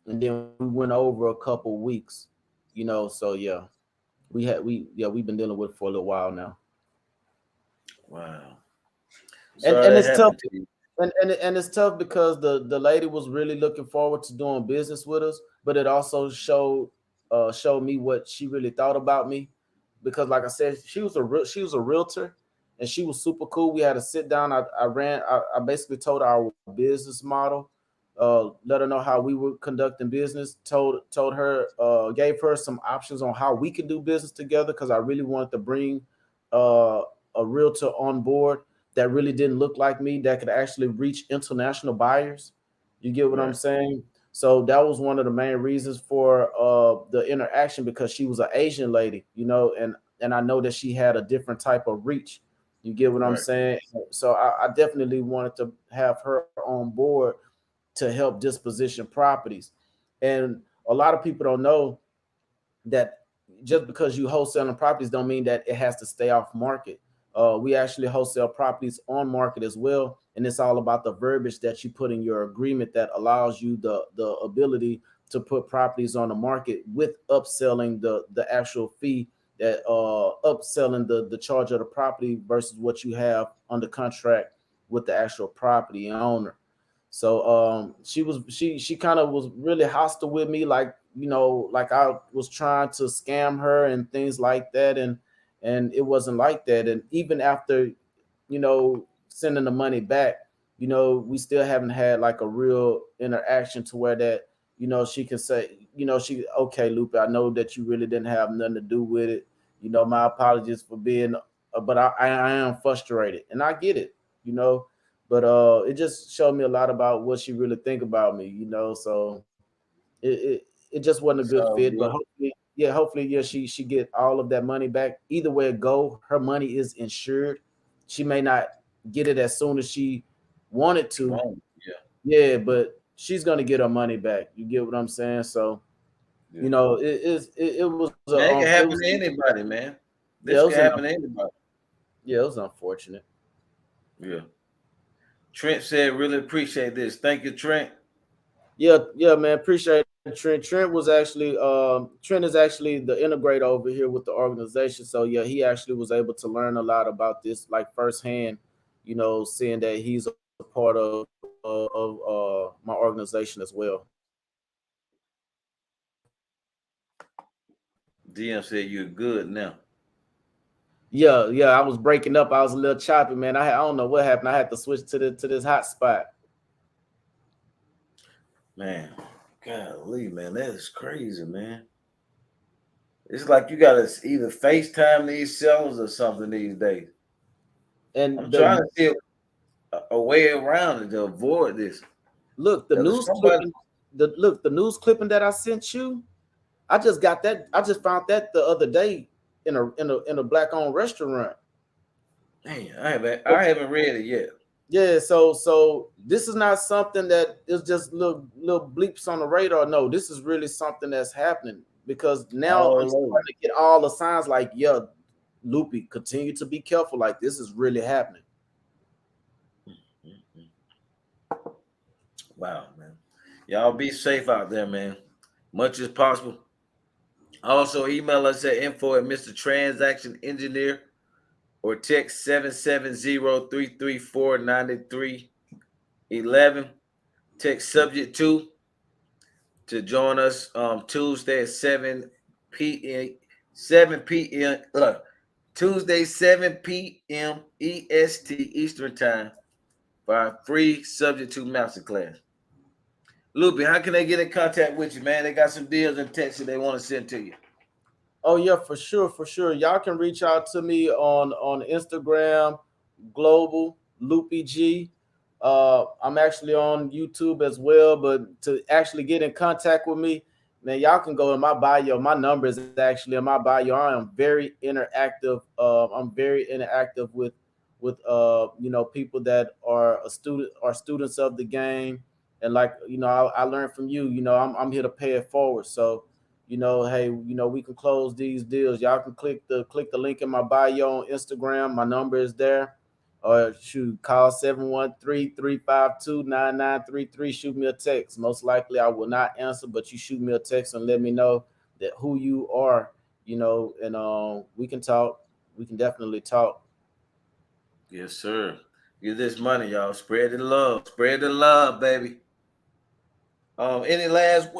B: and then we went over a couple weeks. So yeah, we've been dealing with it for a little while now,
A: Wow.
B: and
A: Sorry
B: and
A: that
B: it's tough.
A: happened to you.
B: And it's tough because the lady was really looking forward to doing business with us, but it also showed showed me what she really thought about me, because like I said, she was a realtor, and she was super cool. We had to sit down. I basically told her our business model, let her know how we were conducting business. Told her, gave her some options on how we could do business together, because I really wanted to bring uh, a realtor on board that really didn't look like me, that could actually reach international buyers. You get what I'm
A: Right.
B: saying? So that was one of the main reasons for the interaction, because she was an Asian lady, and I know that she had a different type of reach. You get what I'm
A: Right.
B: saying? So I definitely wanted to have her on board to help disposition properties. And a lot of people don't know that just because you wholesaling properties don't mean that it has to stay off market. We actually wholesale properties on market as well, and it's all about the verbiage that you put in your agreement that allows you the ability to put properties on the market with upselling the actual fee, that upselling the charge of the property versus what you have under contract with the actual property owner. So she kind of was really hostile with me, like, like I was trying to scam her and things like that, and it wasn't like that. And even after, sending the money back, we still haven't had like a real interaction to where that, she can say, she, okay, Lupe, I know that you really didn't have nothing to do with it. My apologies for being, but I am frustrated, and I get it, you know but it just showed me a lot about what she really think about me, so it just wasn't a good fit. But
A: So good.
B: hopefully, yeah, she get all of that money back. Either way it go, her money is insured. She may not get it as soon as she wanted to,
A: Wrong. Yeah.
B: yeah, but she's gonna get her money back. You get what I'm saying? So,
A: Yeah.
B: it was
A: Man, it can happen to anybody, man.
B: yeah,
A: This can happen to anybody.
B: it was unfortunate.
A: Yeah. Trent said, really appreciate this. Thank you, Trent.
B: Yeah, man. Appreciate it, Trent. Trent is actually the integrator over here with the organization. So yeah, he actually was able to learn a lot about this, like firsthand. Seeing that he's a part of my organization as well.
A: DM said you're good now.
B: Yeah. I was breaking up. I was a little choppy, man. I don't know what happened. I had to switch to this hot spot.
A: Man, golly, man, that is crazy, man. It's like you gotta either FaceTime these sellers or something these days. I'm
B: And
A: trying
B: the
A: to see a way around it to avoid this.
B: look, the
A: Because if
B: news
A: somebody,
B: clipping, the news clipping that I sent you. I just got that. I just found that the other day in a black owned restaurant.
A: man, I haven't read it yet.
B: Yeah, so this is not something that is just little bleeps on the radar. No, this is really something that's happening, because now I'm
A: All over.
B: starting to get all the signs like, yeah, Loopy, continue to be careful. Like, this is really happening.
A: Mm-mm. Wow, man. Y'all be safe out there, man. Much as possible. Also, email us at info at Mr. Transaction Engineer or text 770-334-9311. Text subject to join us Tuesday at 7 p.m. 7 p.m. Tuesday 7 p.m. EST Eastern Time for our free subject to masterclass. Lupi, how can they get in contact with you, man? They got some deals in Texas they want to send to you.
B: Oh yeah, for sure, for sure. Y'all can reach out to me on Instagram, Global Lupi G. I'm actually on YouTube as well, but to actually get in contact with me, man, y'all can go in my bio. My number is actually in my bio. I am very interactive. I'm very interactive with people that are students of the game, and like, I learned from you. I'm here to pay it forward. So, hey, we can close these deals. Y'all can click the link in my bio on Instagram. My number is there. Or shoot, call 713-352-9933. Shoot me a text. Most likely I will not answer, but you shoot me a text and let me know that who you are, and we can talk. We can definitely talk.
A: Yes, sir. Get this money, y'all. Spread the love. Spread the love, baby. Any last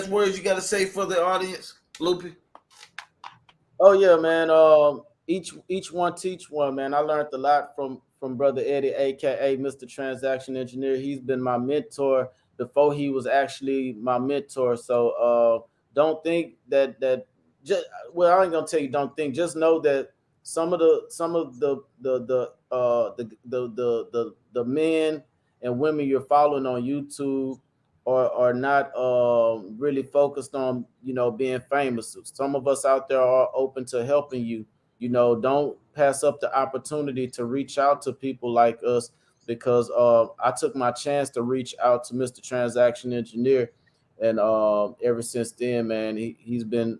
A: words you got to say for the audience? Loopy?
B: Oh yeah, man. Each one teach one, man. I learned a lot from brother Eddie, aka Mr. Transaction Engineer. He's been my mentor before he was actually my mentor. So don't think that just well, I ain't gonna tell you don't think. Just know that some of the men and women you're following on YouTube are not really focused on being famous. Some of us out there are open to helping you. Don't pass up the opportunity to reach out to people like us because I took my chance to reach out to Mr. Transaction Engineer, and ever since then, man, he's been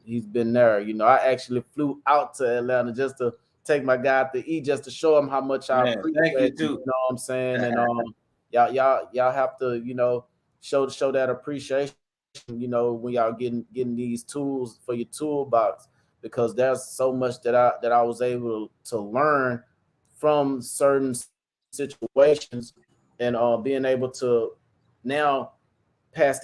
B: there. I actually flew out to Atlanta just to take my guy to eat, just to show him how much I
A: Man, thank
B: appreciate
A: you
B: him.
A: too.
B: You know what I'm saying? And y'all have to show that appreciation, when y'all getting these tools for your toolbox, because there's so much that I was able to learn from certain situations, and being able to now pass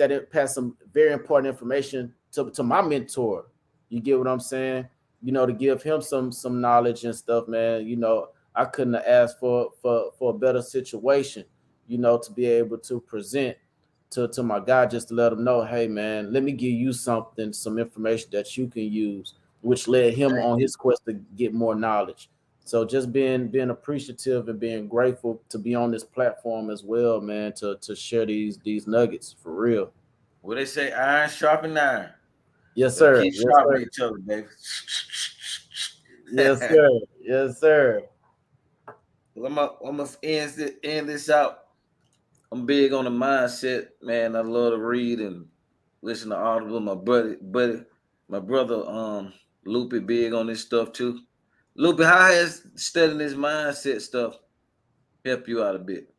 B: some very important information to my mentor. You get what I'm saying? To give him some knowledge and stuff, man. I couldn't have asked for a better situation, to be able to present to my guy, just to let him know, hey man, let me give you some information that you can use, which led him
A: Thank
B: on
A: you.
B: his quest to get more knowledge. So just being appreciative and being grateful to be on this platform as well, man, to share these nuggets for real.
A: What they say, iron sharpen iron.
B: Yes,
A: Let's
B: sir.
A: keep
B: Yes, sir.
A: sharpening each other, baby.
B: Yes, sir. Yes, sir.
A: I'm gonna end this out. I'm big on the mindset, man. I love to read and listen to audible. My brother, Lupi, big on this stuff too. Lupi, how has studying this mindset stuff help you out a bit?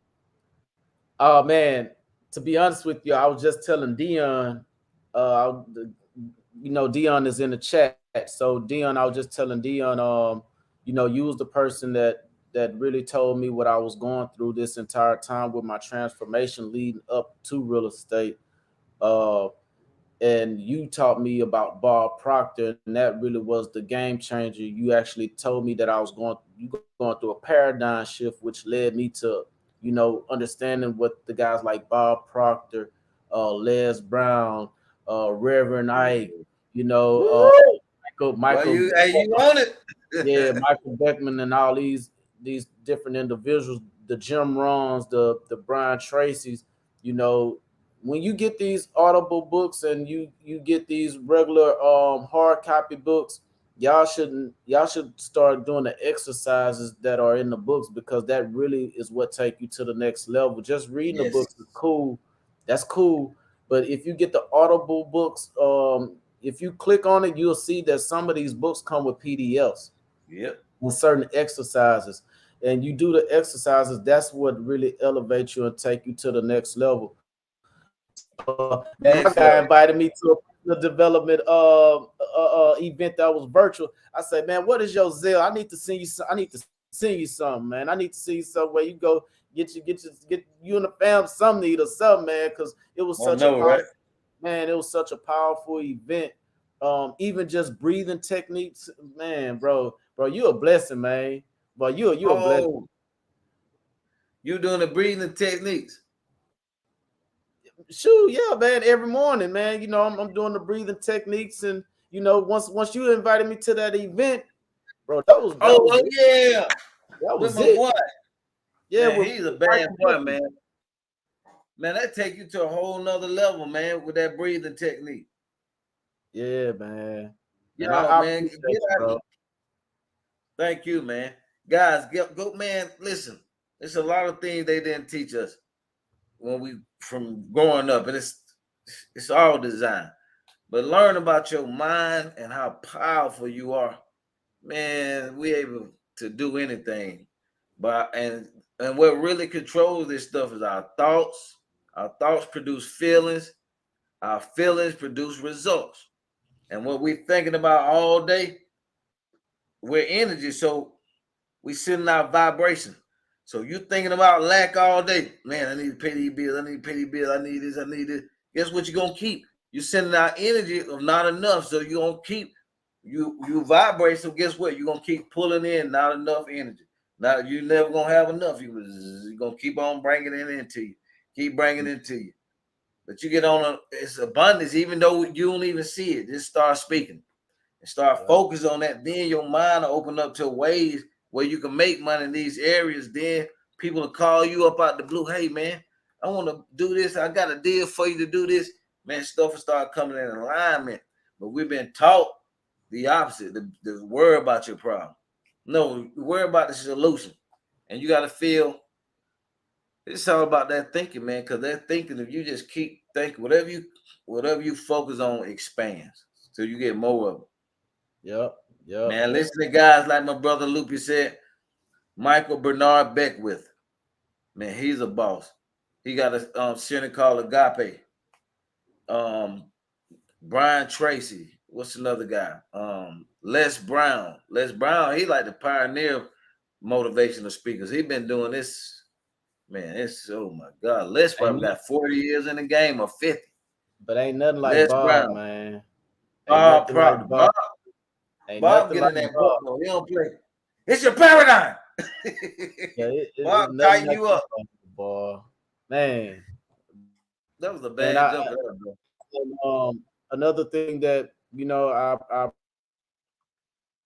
B: Oh man, to be honest with you, I was just telling Dion, uh, Dion is in the chat. So Dion, I was just telling Dion, you was the person that really told me what I was going through this entire time with my transformation leading up to real estate. Uh, and you taught me about Bob Proctor, and that really was the game changer. You actually told me that going through a paradigm shift, which led me to, understanding what the guys like Bob Proctor, Les Brown, Reverend Ike, you know,
A: Woo! Well,
B: Michael,
A: you on it.
B: yeah, Michael Beckman, and all these different individuals, the Jim Rons, the Brian Tracy's, you know, when you get these audible books and you get these regular hard copy books, y'all should start doing the exercises that are in the books, because that really is what take you to the next level. Just reading the
A: Yes.
B: books is cool. That's cool. But if you get the audible books, if you click on it, you'll see that some of these books come with PDFs
A: Yep.
B: with certain exercises, and you do the exercises. That's what really elevates you and take you to the next level. So man, my guy
A: Yes,
B: invited
A: sir.
B: me to a development event that was virtual. I said, man, what is your zeal? I need to send you some, I need to send you something, man. I need to see you somewhere you go get you and the fam some need or something, man, because it was
A: I
B: such a
A: know,
B: powerful,
A: right?
B: man, it was such a powerful event. Even just breathing techniques, man, bro, you a blessing, man. But you a blessing.
A: Oh, you doing the breathing techniques.
B: Shoot, yeah, man. Every morning, man. I'm doing the breathing techniques, and once you invited me to that event, bro, that was that
A: Oh,
B: was
A: oh
B: it.
A: yeah.
B: That
A: With
B: was
A: my
B: it.
A: boy.
B: Yeah,
A: Man,
B: with
A: he's a bad
B: Michael
A: boy,
B: Beckman.
A: man. Man, that take you to a whole nother level, man, with that breathing technique.
B: Yeah, man. And
A: Yo,
B: I
A: man,
B: appreciate
A: get
B: you,
A: out.
B: bro.
A: Thank you, man. Guys, go, man. Listen, there's a lot of things they didn't teach us when we from growing up, and it's all design. But learn about your mind and how powerful you are, man. We able to do anything, but and what really controls this stuff is our thoughts. Our thoughts produce feelings. Our feelings produce results. And what we're thinking about all day, we're energy. So we sending out vibration. So you thinking about lack all day. Man, I need to pay these bills. I need to pay these bills. I need this. I need this. Guess what you're going to keep? You're sending out energy of not enough, so you gonna keep you vibrate. So guess what? You're gonna keep pulling in not enough energy. Now you never gonna have enough. You're gonna keep on bringing it into you, keep bringing it into you. But you get on it's abundance, even though you don't even see it. Just start speaking and start
B: Yeah.
A: focus on that. Then your mind will open up to ways where you can make money in these areas. Then people will call you up out the blue. Hey man, I want to do this. I got a deal for you to do this. Man, stuff will start coming in alignment. But we've been taught the opposite. The worry about your problem. No, worry about the solution. And you got to feel it's all about that thinking, man. Because that thinking, if you just keep thinking, whatever you focus on expands. So you get more of it.
B: Yep. Yep.
A: Man, listen to guys like my brother Lupi said, Michael Bernard Beckwith. Man, he's a boss. He got a center called Agape. Um, Brian Tracy. What's another guy? Les Brown. Les Brown, he like the pioneer motivational speakers. He been doing this, man. It's oh my God. Les probably
B: Ain't,
A: got 40 years in the game or 50.
B: but ain't nothing like
A: Les
B: Bob,
A: Brown.
B: man. Ain't
A: Bob
B: nothing like
A: Proctor.
B: Bob. Ain't
A: Bob
B: nothing
A: get
B: like
A: in that book
B: Bob.
A: though. He don't play. It's your paradigm.
B: Yeah,
A: Bob
B: it's nothing
A: tighten
B: like
A: you up.
B: Bob. Man,
A: That was a
B: man,
A: bad joke, bro.
B: and, another thing that I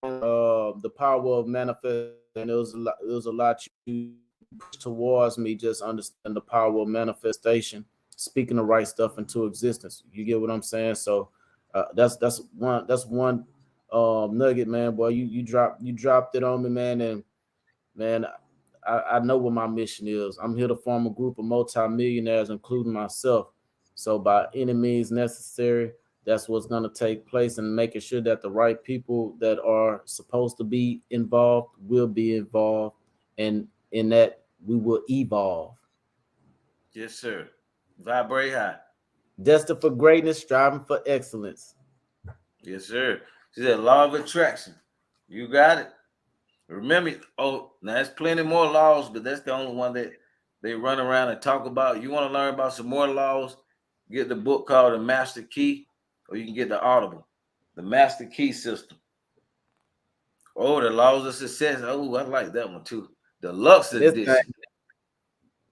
B: the power of manifestation. It was a lot you pushed towards me. Just understand the power of manifestation, speaking the right stuff into existence. You get what I'm saying? So that's one nugget, man. Boy, you dropped it on me, man, and man. I know what my mission is. I'm here to form a group of multimillionaires, including myself. So, by any means necessary, that's what's going to take place, and making sure that the right people that are supposed to be involved will be involved, and in that we will evolve.
A: Yes, sir. Vibrate high.
B: Destined for greatness, striving for excellence.
A: Yes, sir. She said law of attraction. You got it. Remember, oh, now there's plenty more laws, but that's the only one that they run around and talk about. You want to learn about some more laws? Get the book called The Master Key, or you can get the Audible, The Master Key System. Oh, the laws of success. Oh, I like that one too. The Lux
B: And this thing,
A: Edition.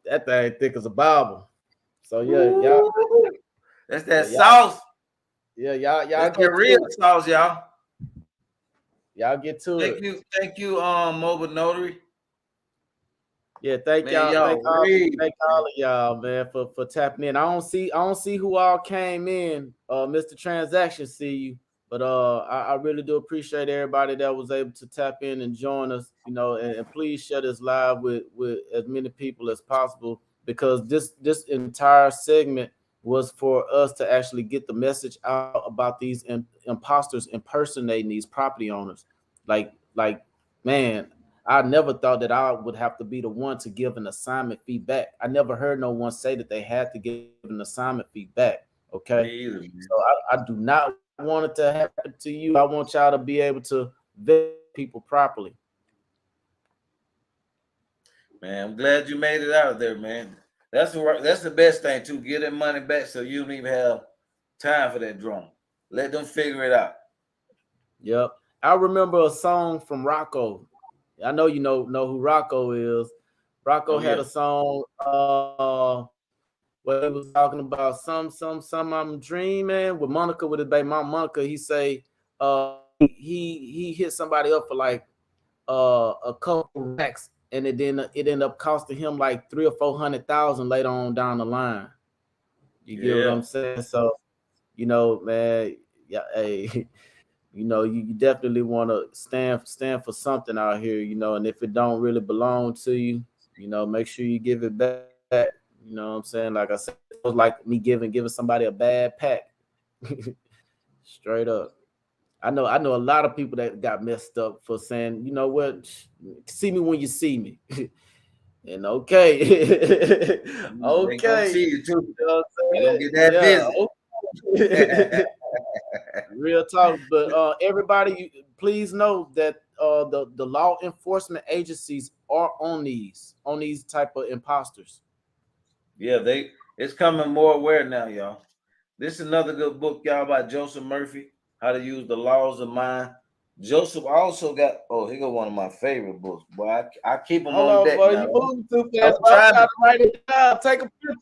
B: that thing thick as a Bible. So
A: Ooh, that's
B: yeah,
A: that
B: y'all,
A: sauce.
B: y'all
A: That's that
B: get to
A: real
B: it.
A: sauce, y'all.
B: Y'all get to it.
A: Thank you, mobile notary.
B: Yeah,
A: Man, y'all read.
B: thank all of y'all, man, for tapping in. I don't see who all came in. Mr. Transaction, see you, but I really do appreciate everybody that was able to tap in and join us. And please share this live with as many people as possible, because this entire segment was for us to actually get the message out about these imposters impersonating these property owners, like man. I never thought that I would have to be the one to give an assignment feedback. I never heard no one say that they had to give an assignment feedback. Okay.
A: Me either,
B: So
A: man.
B: I do not want it to happen to you. I want y'all to be able to vet people properly.
A: Man, I'm glad you made it out of there, man. That's the best thing too. Get that money back so you don't even have time for that drone. Let them figure it out.
B: Yep. I remember a song from Rocco. I know you know who Rocco is. Rocco
A: Oh
B: had
A: yeah.
B: a song where he was talking about some I'm dreaming with Monica, with his baby mom Monica. He say he hit somebody up for like a couple racks, and it ended up costing him like 300,000 or 400,000 later on down the line. You get what
A: Yeah.
B: I'm saying? So man, yeah, hey, you definitely want to stand for something out here, and if it don't really belong to you, make sure you give it back. You know what I'm saying? Like I said, it was like me giving somebody a bad pack. Straight up. I know a lot of people that got messed up for saying, you know what, see me when you see me. And okay.
A: They gonna
B: Okay.
A: see you too.
B: You know what I'm
A: They gonna
B: saying?
A: get that
B: Yeah.
A: visit.
B: Okay. Real talk. But everybody, please know that the law enforcement agencies are on these type of imposters.
A: Yeah, it's coming more aware now, y'all. This is another good book, y'all, by Joseph Murphy, How to Use the Laws of Mind. Joseph also got, oh, he got one of my favorite books. Boy, I keep them
B: Hold
A: on
B: on,
A: deck
B: boy.
A: now.
B: You moving too fast,
A: I'm
B: but I'm
A: trying
B: trying
A: to,
B: to write it down. Take a picture.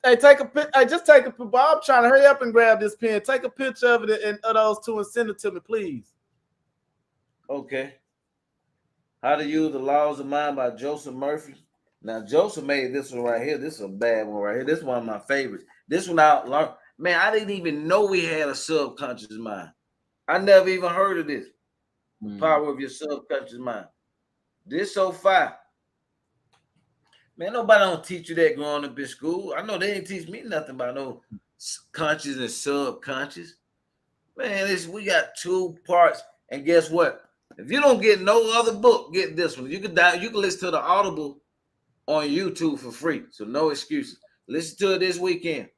B: Hey, take a picture. Hey, just take a picture. I'm trying to hurry up and grab this pen. Take a picture of it and of those two and send it to me, please.
A: okay. How to Use the Laws of Mind by Joseph Murphy. Now, Joseph made this one right here. This is a bad one right here. This is one of my favorites. This one I learned. Man, I didn't even know we had a subconscious mind. I never even heard of this. The power of your subconscious mind. This so far. Man, nobody don't teach you that growing up in school. I know they didn't teach me nothing about no conscious and subconscious. Man, we got two parts. And guess what? If you don't get no other book, get this one. You can listen to the Audible on YouTube for free. So no excuses. Listen to it this weekend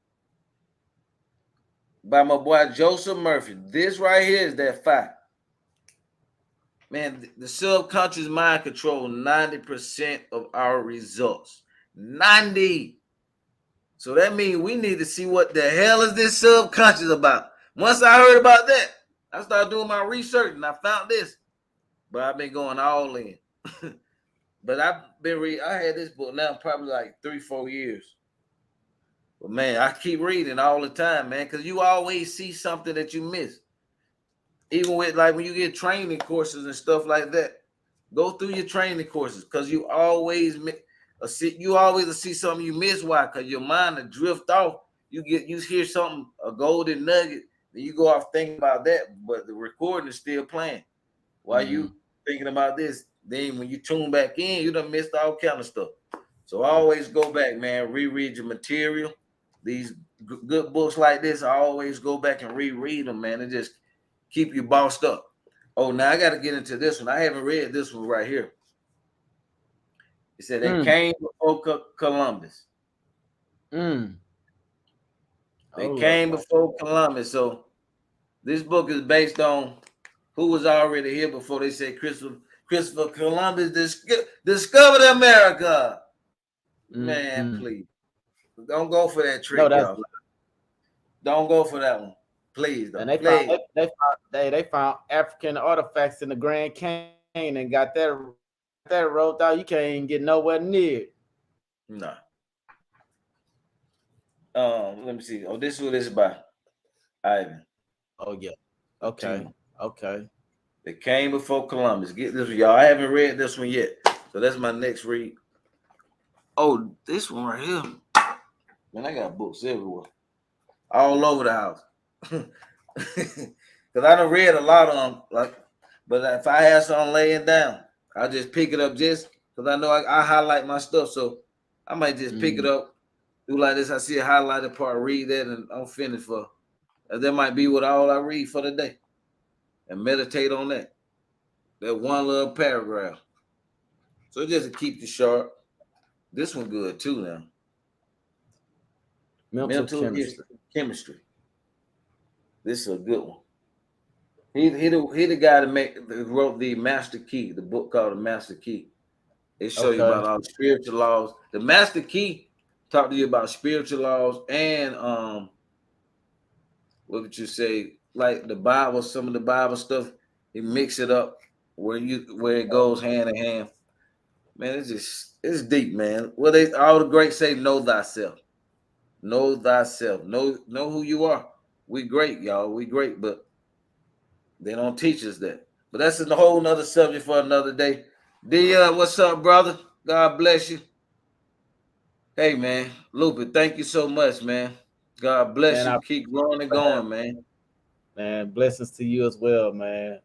A: by my boy Joseph Murphy. This right here is that fact. Man, the subconscious mind controls 90% of our results. 90. So that means we need to see what the hell is this subconscious about. Once I heard about that, I started doing my research and I found this. But I've been going all in. But I had this book now probably like 3-4 years. But man, I keep reading all the time, man, because you always see something that you miss. Even with like when you get training courses and stuff like that, go through your training courses because you always see something you miss. Why? Because your mind will drift off. You hear something, a golden nugget, then you go off thinking about that, but the recording is still playing while you thinking about this. Then when you tune back in, you done missed all kind of stuff. So always go back, man. Reread your material. These good books like this, I always go back and reread them, man. It just keep you bossed up. Oh, now I got to get into this one. I haven't read this one right here. It said they came before Columbus. They came before Columbus. So this book is based on who was already here before they said Christopher Columbus discovered America. Man, please. Don't go for that trick,
B: No, that's
A: y'all. Don't go for that one. Please,
B: and
A: don't. Please.
B: they found African artifacts in the Grand Canyon and got that wrote out. You can't even get nowhere near.
A: No. Let me see. Oh, this is what it's about. Ivan.
B: Oh yeah. Okay. Okay.
A: They came before Columbus. Get this one, y'all. I haven't read this one yet. So that's my next read. Oh, this one right here. Man, I got books everywhere. All over the house. Because I done read a lot of them. But if I have something laying down, I just pick it up just because I know I highlight my stuff. So I might just pick it up, do like this. I see a highlighted part, read that, and I'm finished for. And that might be what all I read for the day. And meditate on that. That one little paragraph. So just to keep you sharp. This one good too now. Mental chemistry. This is a good one. He the guy that wrote the Master Key, the book called The Master Key. It show you about all the spiritual laws. The Master Key talk to you about spiritual laws and what would you say, like the Bible, some of the Bible stuff. He mix it up where it goes hand in hand. Man, it's deep, man. Well, all the greats say, know thyself. Know thyself. Know who you are. We great, y'all. We great, but they don't teach us that. But that's a whole nother subject for another day. Dion, what's up, brother? God bless you. Hey, man. Lupi, thank you so much, man. God bless
B: Man,
A: you. Keep growing and going, man.
B: man, blessings to you as well, man.